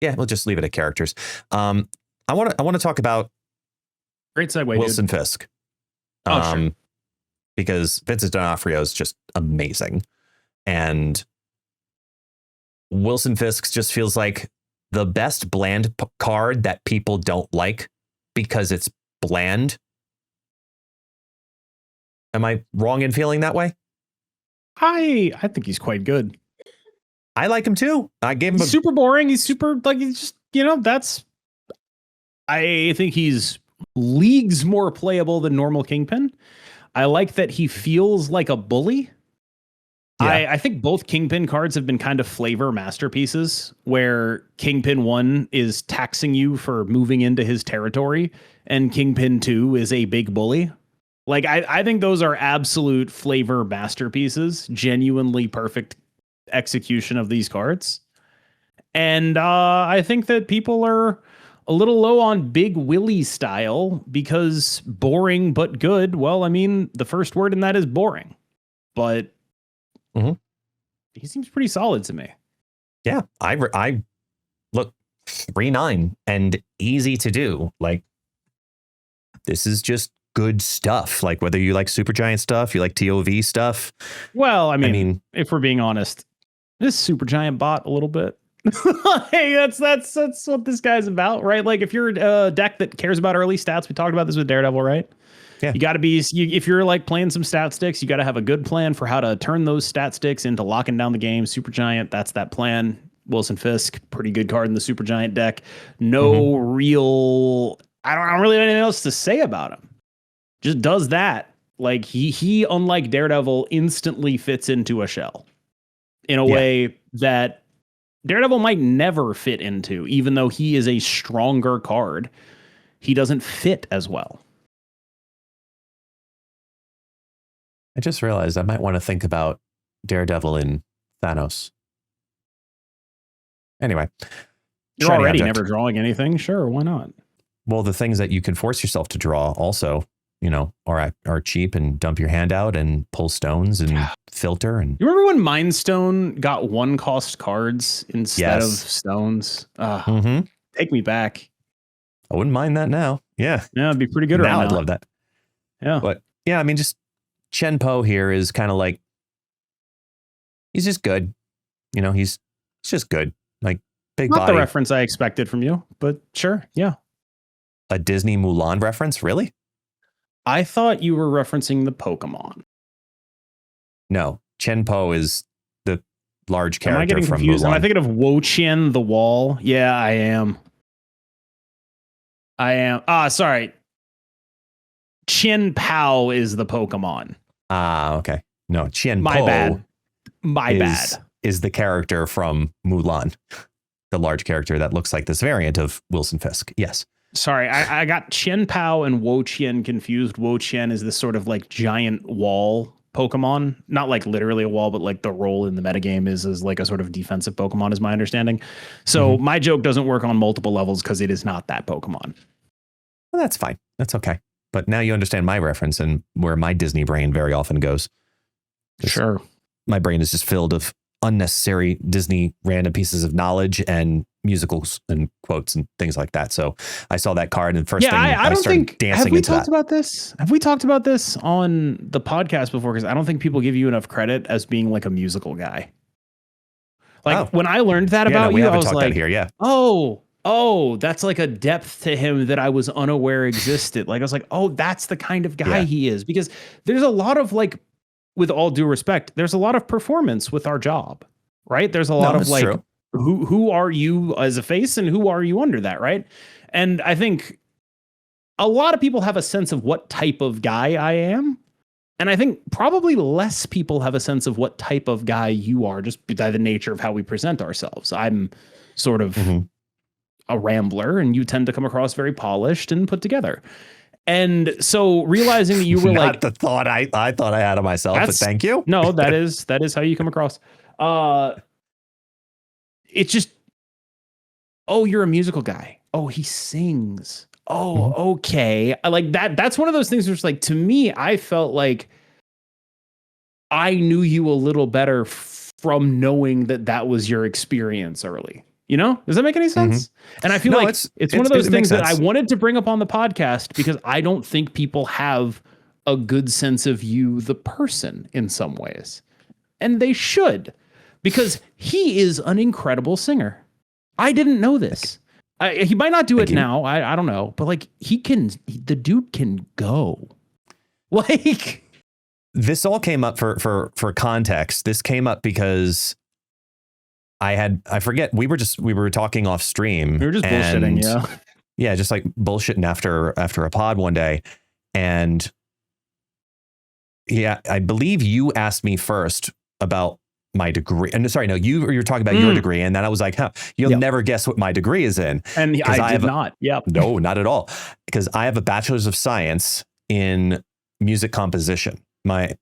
A: yeah, we'll just leave it at characters. I want to talk about
B: great segue,
A: Wilson
B: dude.
A: Fisk.
B: Sure.
A: Because Vincent D'Onofrio is just amazing. And Wilson Fisk just feels like the best bland card that people don't like because it's bland. Am I wrong in feeling that way?
B: I think he's quite good.
A: I like him too. I gave him
B: super boring. He's super like, he's just, that's, I think he's leagues more playable than normal Kingpin. I like that he feels like a bully. Yeah. I think both Kingpin cards have been kind of flavor masterpieces where Kingpin 1 is taxing you for moving into his territory and Kingpin 2 is a big bully. Like, I think those are absolute flavor masterpieces, genuinely perfect execution of these cards. And I think that people are a little low on Big Willie style because boring but good. Well, I mean, the first word in that is boring, but he seems pretty solid to me.
A: Yeah, I look 3/9 and easy to do. Like, this is just good stuff. Like, whether you like Supergiant stuff, you like TOV stuff.
B: Well, I mean, if we're being honest, this Supergiant bot a little bit. Hey, that's what this guy's about, right? Like, if you're a deck that cares about early stats, we talked about this with Daredevil, right? Yeah. You got to be, if you're like playing some stat sticks, you got to have a good plan for how to turn those stat sticks into locking down the game. Supergiant, that's that plan. Wilson Fisk, pretty good card in the Supergiant deck. No real, I don't really have anything else to say about him. Just does that. Like, he unlike Daredevil, instantly fits into a shell in a way that Daredevil might never fit into, even though he is a stronger card. He doesn't fit as well.
A: I just realized I might want to think about Daredevil and Thanos. Anyway.
B: You're already never drawing anything. Sure, why not?
A: Well, the things that you can force yourself to draw also, are cheap and dump your hand out and pull stones and filter. And
B: you remember when Mind Stone got 1-cost cards instead of stones? Take me back.
A: I wouldn't mind that now. Yeah.
B: Yeah, it'd be pretty good right now.
A: I'd love that.
B: Yeah.
A: But yeah, I mean, just Chen Po here is kind of like, he's just good. He's just good. Like, big
B: Not
A: body.
B: the reference I expected from you, but sure. Yeah.
A: A Disney Mulan reference? Really?
B: I thought you were referencing the Pokemon.
A: No, Chen Po is the large character.
B: Am I getting
A: from
B: confused?
A: Mulan.
B: Am I thinking of Wo Chien the Wall? Yeah, I am. Sorry. Chen Pao is the Pokemon.
A: Okay. No, Chen
B: My
A: Po
B: bad. My bad.
A: Is the character from Mulan, the large character that looks like this variant of Wilson Fisk. Yes.
B: Sorry, I got Chen Pao and Wo Chien confused. Wo Chien is this sort of like giant wall Pokemon. Not like literally a wall, but like the role in the metagame is like a sort of defensive Pokemon is my understanding. So my joke doesn't work on multiple levels because it is not that Pokemon.
A: Well, that's fine. That's okay. But now you understand my reference and where my Disney brain very often goes.
B: Sure.
A: My brain is just filled of unnecessary Disney random pieces of knowledge and musicals and quotes and things like that. So I saw that card and first thing I don't think dancing
B: have we
A: into
B: talked
A: that.
B: about this? Have we talked about this on the podcast before? Because I don't think people give you enough credit as being like a musical guy. Like when I learned that about you, I was like, oh, that's like a depth to him that I was unaware existed. Like I was like, oh, that's the kind of guy he is. Because there's a lot of like, with all due respect, there's a lot of performance with our job, right? There's a lot of like, who are you as a face and who are you under that, right? And I think a lot of people have a sense of what type of guy I am. And I think probably less people have a sense of what type of guy you are just by the nature of how we present ourselves. I'm sort of a rambler, and you tend to come across very polished and put together. And so realizing that you were
A: not the thought I thought I had of myself, but thank you.
B: No, that is how you come across. It's just, oh, you're a musical guy. Oh, he sings. Oh, okay. I like that. That's one of those things where it's like, to me, I felt like I knew you a little better from knowing that was your experience early. You know, does that make any sense? And I feel like it's one of those things that I wanted to bring up on the podcast because I don't think people have a good sense of you, the person, in some ways. And they should, because he is an incredible singer. I didn't know this. He might not do it now. I don't know, but like the dude can go. Like,
A: this all came up for context. This came up because I forget, we were talking off stream.
B: We were just bullshitting, yeah.
A: Yeah, just like bullshitting after a pod one day. And yeah, I believe you asked me first about my degree. And sorry, no, you were talking about your degree. And then I was like, you'll never guess what my degree is in.
B: And I did not. Yep.
A: No, not at all. Because I have a bachelor's of science in music composition.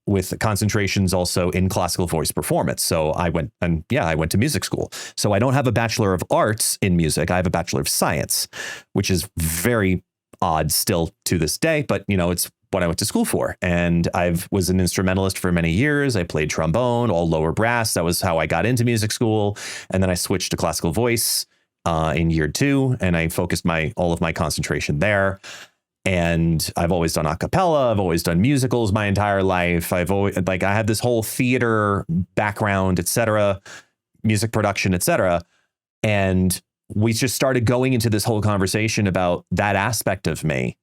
A: With concentrations also in classical voice performance. So I went to music school. So I don't have a bachelor of arts in music. I have a bachelor of science, which is very odd still to this day. But, it's what I went to school for. And I was an instrumentalist for many years. I played trombone, all lower brass. That was how I got into music school. And then I switched to classical voice in year 2. And I focused all of my concentration there. And I've always done a cappella. I've always done musicals my entire life. I have this whole theater background, etc., music production, etc. And we just started going into this whole conversation about that aspect of me.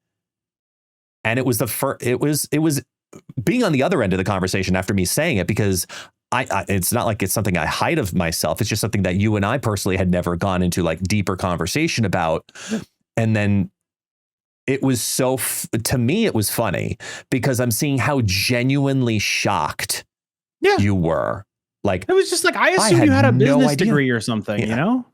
A: And it was it was being on the other end of the conversation after me saying it, because it's not like it's something I hide of myself. It's just something that you and I personally had never gone into like deeper conversation about. And then it was to me, it was funny because I'm seeing how genuinely shocked you were. Like,
B: it was just like, I assumed you had a business degree or something, you know?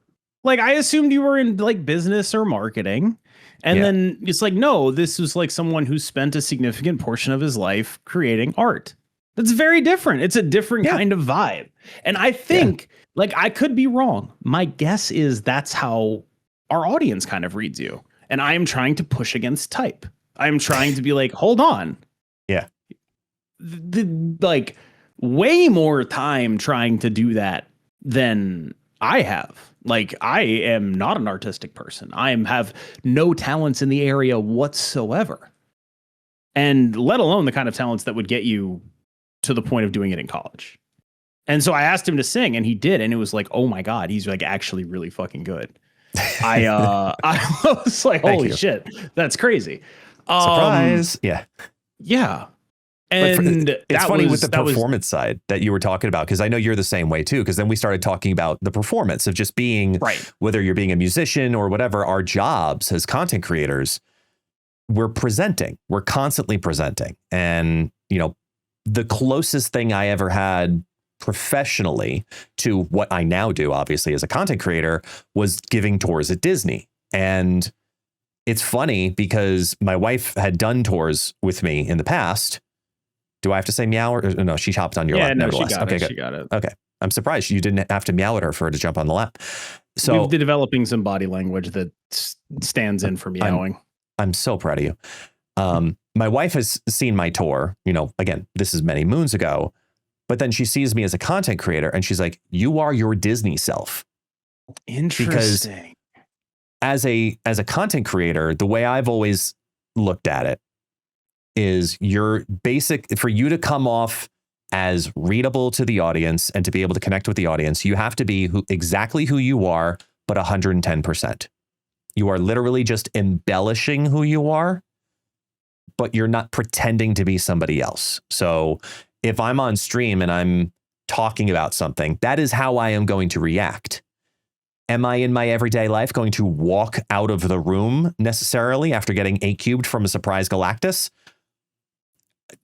B: Like, I assumed you were in like business or marketing. And then it's like, no, this was like someone who spent a significant portion of his life creating art. That's very different. It's a different kind of vibe. And I think, like, I could be wrong. My guess is that's how our audience kind of reads you. And I am trying to push against type. I'm trying to be like, hold on.
A: Yeah.
B: Like, way more time trying to do that than I have. Like, I am not an artistic person. I have no talents in the area whatsoever. And let alone the kind of talents that would get you to the point of doing it in college. And so I asked him to sing, and he did. And it was like, oh my God, he's like actually really fucking good. I was like, holy shit, that's crazy.
A: Surprise.
B: Yeah. And
A: it's funny with the performance side that you were talking about, because I know you're the same way too, because then we started talking about the performance of just being, whether you're being a musician or whatever, our jobs as content creators, we're constantly presenting. And, the closest thing I ever had professionally to what I now do, obviously, as a content creator, was giving tours at Disney. And it's funny because my wife had done tours with me in the past. Do I have to say meow or no? She hopped on your lap.
B: No, she got it. She got it.
A: Okay. I'm surprised you didn't have to meow at her for her to jump on the lap. So
B: we've been developing some body language that stands in for meowing.
A: I'm so proud of you. My wife has seen my tour, again, this is many moons ago, but then she sees me as a content creator and she's like, you are your Disney self.
B: Interesting.
A: Because as a content creator, the way I've always looked at it is for you to come off as readable to the audience and to be able to connect with the audience, you have to be exactly who you are, but 110%. You are literally just embellishing who you are, but you're not pretending to be somebody else. So if I'm on stream and I'm talking about something, that is how I am going to react. Am I in my everyday life going to walk out of the room necessarily after getting A-cubed from a surprise Galactus?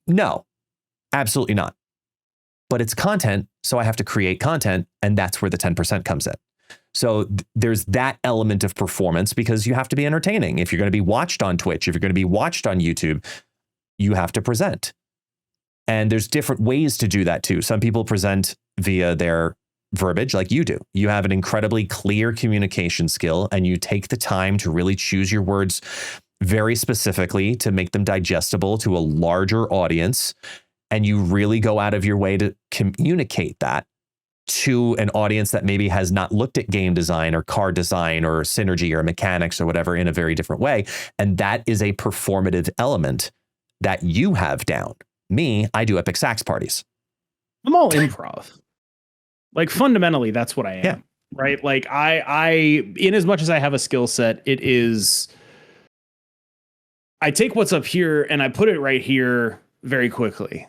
A: No, absolutely not. But it's content, so I have to create content, and that's where the 10% comes in. So there's that element of performance because you have to be entertaining. If you're going to be watched on Twitch, if you're going to be watched on YouTube, you have to present. And there's different ways to do that too. Some people present via their verbiage like you do. You have an incredibly clear communication skill and you take the time to really choose your words very specifically to make them digestible to a larger audience. And you really go out of your way to communicate that to an audience that maybe has not looked at game design or card design or synergy or mechanics or whatever in a very different way. And that is a performative element that you have down. Me, I do epic sax parties.
B: I'm all improv. Like fundamentally, that's what I am. Yeah. Right. Like I, in as much as I have a skill set, it is, I take what's up here and I put it right here very quickly.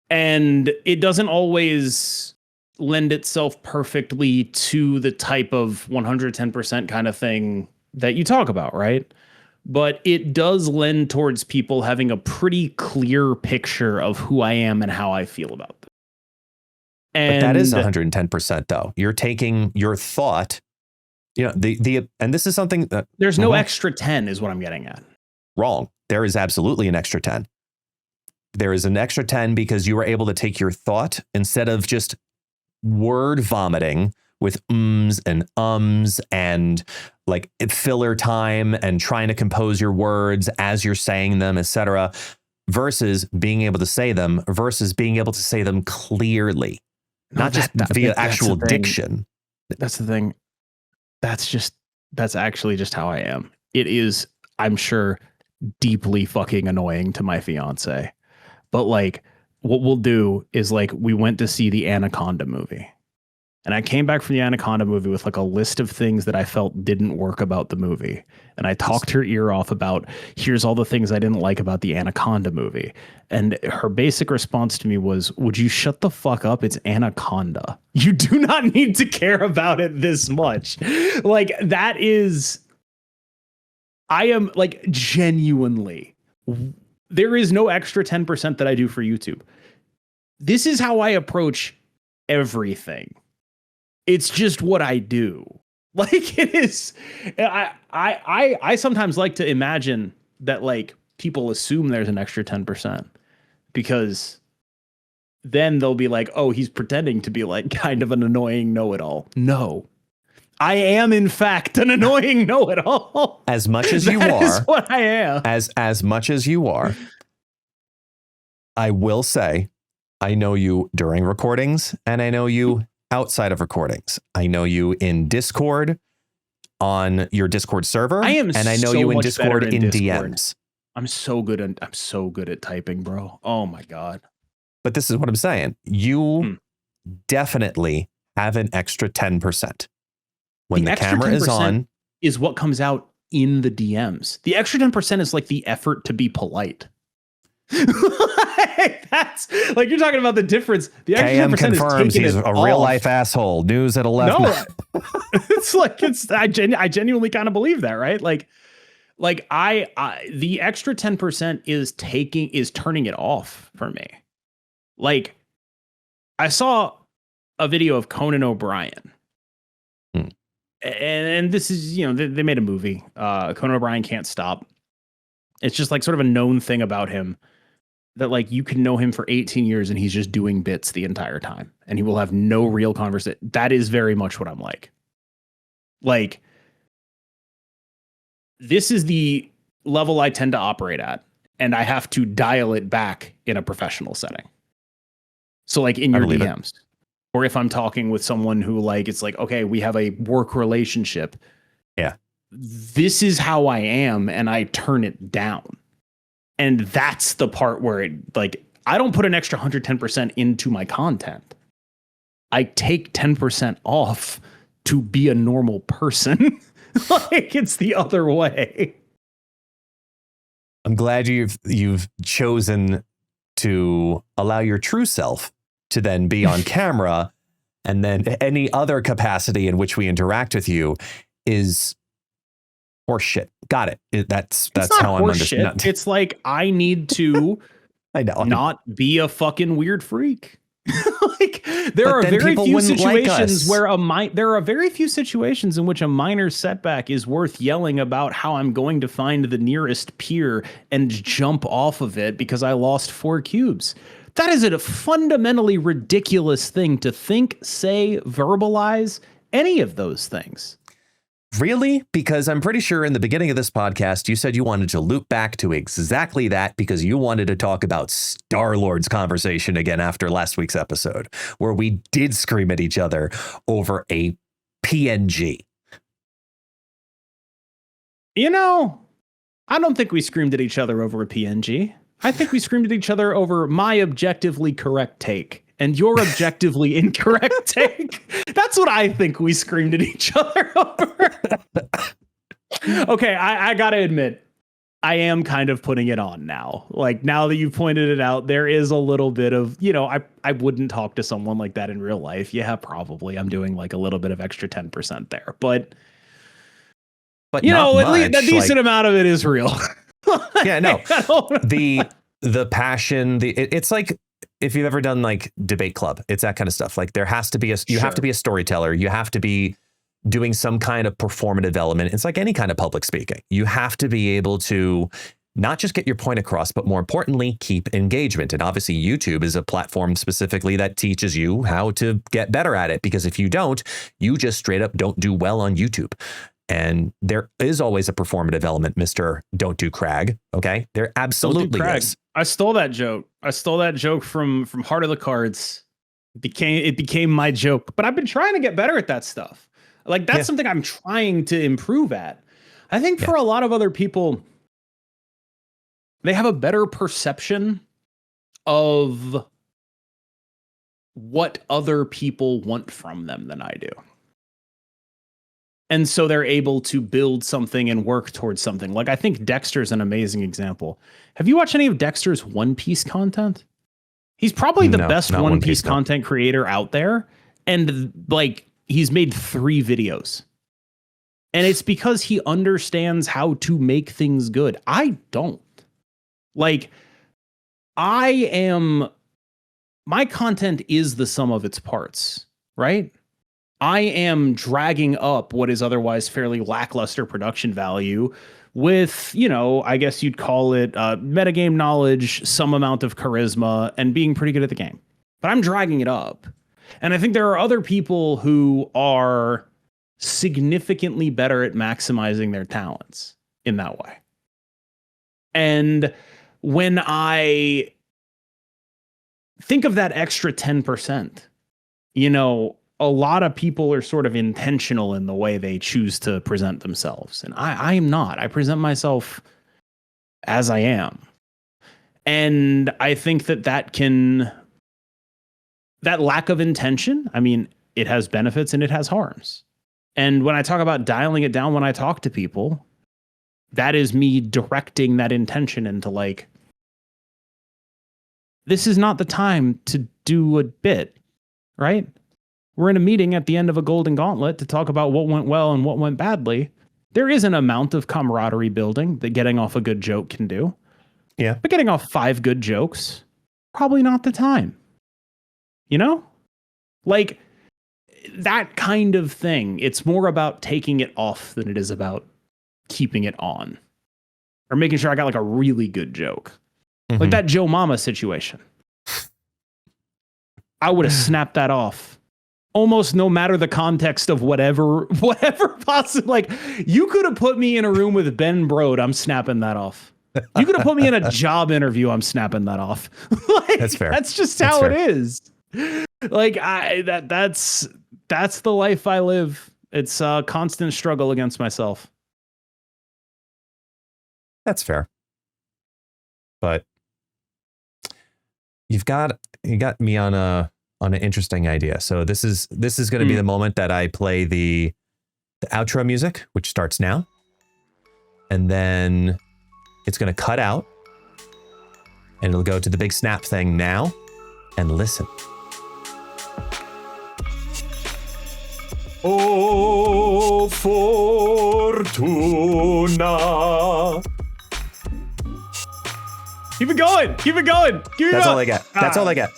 B: And it doesn't always lend itself perfectly to the type of 110% kind of thing that you talk about, right? But it does lend towards people having a pretty clear picture of who I am and how I feel about them. And
A: but that is 110% though. You're taking your thought, you know, and this is something that
B: there's no extra 10 is what I'm getting at.
A: Wrong. There is absolutely an extra 10. There is an extra 10 because you were able to take your thought instead of just word vomiting with and like filler time and trying to compose your words as you're saying them, etc., versus being able to say them versus being able to say them clearly, not just via actual diction.
B: That's the thing. That's actually just how I am. It is, I'm sure, deeply fucking annoying to my fiance. But like, what we'll do is like, we went to see the Anaconda movie. And I came back from the Anaconda movie with like a list of things that I felt didn't work about the movie. And I talked her ear off about, here's all the things I didn't like about the Anaconda movie. And her basic response to me was, would you shut the fuck up? It's Anaconda. You do not need to care about it this much. Like that is, I am like genuinely, there is no extra 10% that I do for YouTube. This is how I approach everything. It's just what I do. Like it is. I sometimes like to imagine that like people assume there's an extra 10% because then they'll be like, oh, he's pretending to be like kind of an annoying know-it-all. No, I am in fact an annoying know-it-all.
A: As much as you are.
B: That is what I am.
A: As much as you are. I will say, I know you during recordings and I know you outside of recordings. I know you in Discord, on your Discord server. And I know you in Discord in DMs.
B: I'm so good at typing, bro. Oh my God.
A: But this is what I'm saying. You definitely have an extra 10%. When the camera is on,
B: is what comes out in the DMs. The extra 10% is like the effort to be polite. That's like you're talking about the difference. The extra
A: KM
B: 10%
A: confirms he's a real life asshole. News at 11.
B: No, it's like I genuinely kind of believe that, right? Like I the extra 10% is turning it off for me. Like I saw a video of Conan O'Brien. And this is, you know, they made a movie. Conan O'Brien Can't Stop. It's just like sort of a known thing about him that like you can know him for 18 years and he's just doing bits the entire time and he will have no real conversation. That is very much what I'm like. Like, this is the level I tend to operate at, and I have to dial it back in a professional setting. So like in your DMs, or if I'm talking with someone who like, it's like, okay, we have a work relationship.
A: Yeah.
B: This is how I am. And I turn it down. And that's the part where it like, I don't put an extra 110% into my content. I take 10% off to be a normal person. Like it's the other way.
A: I'm glad you've chosen to allow your true self to then be on camera And then any other capacity in which we interact with you is horseshit. Got it. That's how I'm understanding.
B: It's like I need to
A: I know.
B: not be a fucking weird freak. Like there are very few situations where there are very few situations in which a minor setback is worth yelling about how I'm going to find the nearest pier and jump off of it because I lost 4 cubes. That is a fundamentally ridiculous thing to think, say, verbalize, any of those things.
A: Really? Because I'm pretty sure in the beginning of this podcast, you said you wanted to loop back to exactly that because you wanted to talk about Star-Lord's conversation again after last week's episode, where we did scream at each other over a PNG.
B: You know, I don't think we screamed at each other over a PNG. I think we screamed at each other over my objectively correct take and your objectively incorrect take. That's what I think we screamed at each other over. Okay, I gotta admit, I am kind of putting it on now. Like, now that you've pointed it out, there is a little bit of, you know, I wouldn't talk to someone like that in real life. Yeah, probably. I'm doing like a little bit of extra 10% there. But you know, at least a decent amount of it is real.
A: Yeah, no. The passion, it's like if you've ever done like debate club, it's that kind of stuff. Like there has to be you have to be a storyteller. You have to be doing some kind of performative element. It's like any kind of public speaking. You have to be able to not just get your point across, but more importantly, keep engagement. And obviously YouTube is a platform specifically that teaches you how to get better at it. Because if you don't, you just straight up don't do well on YouTube. And there is always a performative element, Mr. Don't Do Crag. Okay, there absolutely is.
B: I stole that joke. From Heart of the Cards. It became my joke. But I've been trying to get better at that stuff. Like that's something I'm trying to improve at. I think for a lot of other people, they have a better perception of what other people want from them than I do. And so they're able to build something and work towards something. Like I think Dexter's an amazing example. Have you watched any of Dexter's One Piece content? He's probably the best One Piece content creator out there. And like he's made 3 videos. And it's because he understands how to make things good. I don't. Like my content is the sum of its parts, right? I am dragging up what is otherwise fairly lackluster production value with, you know, I guess you'd call it metagame knowledge, some amount of charisma, and being pretty good at the game. But I'm dragging it up. And I think there are other people who are significantly better at maximizing their talents in that way. And when I think of that extra 10%, you know, a lot of people are sort of intentional in the way they choose to present themselves. And I am not. I present myself as I am. And I think that lack of intention, I mean, it has benefits and it has harms. And when I talk about dialing it down when I talk to people, that is me directing that intention into like, this is not the time to do a bit, right? We're in a meeting at the end of a Golden Gauntlet to talk about what went well and what went badly. There is an amount of camaraderie building that getting off a good joke can do.
A: Yeah.
B: But getting off 5 good jokes, probably not the time. You know? Like that kind of thing. It's more about taking it off than it is about keeping it on. Or making sure I got like a really good joke. Mm-hmm. Like that Joe Mama situation. I would have snapped that off. Almost no matter the context of whatever possible. Like you could have put me in a room with Ben Brode, I'm snapping that off. You could have put me in a job interview, I'm snapping that off. Like, that's fair. That's just how it is. Like that's the life I live. It's a constant struggle against myself.
A: That's fair. But you got me on an interesting idea. So this is going to be the moment that I play the outro music, which starts now. And then it's going to cut out and it'll go to the big snap thing now and listen. Oh, Fortuna.
B: Keep it going. Keep it going. Keep it
A: That's
B: going.
A: all I get. That's all I get.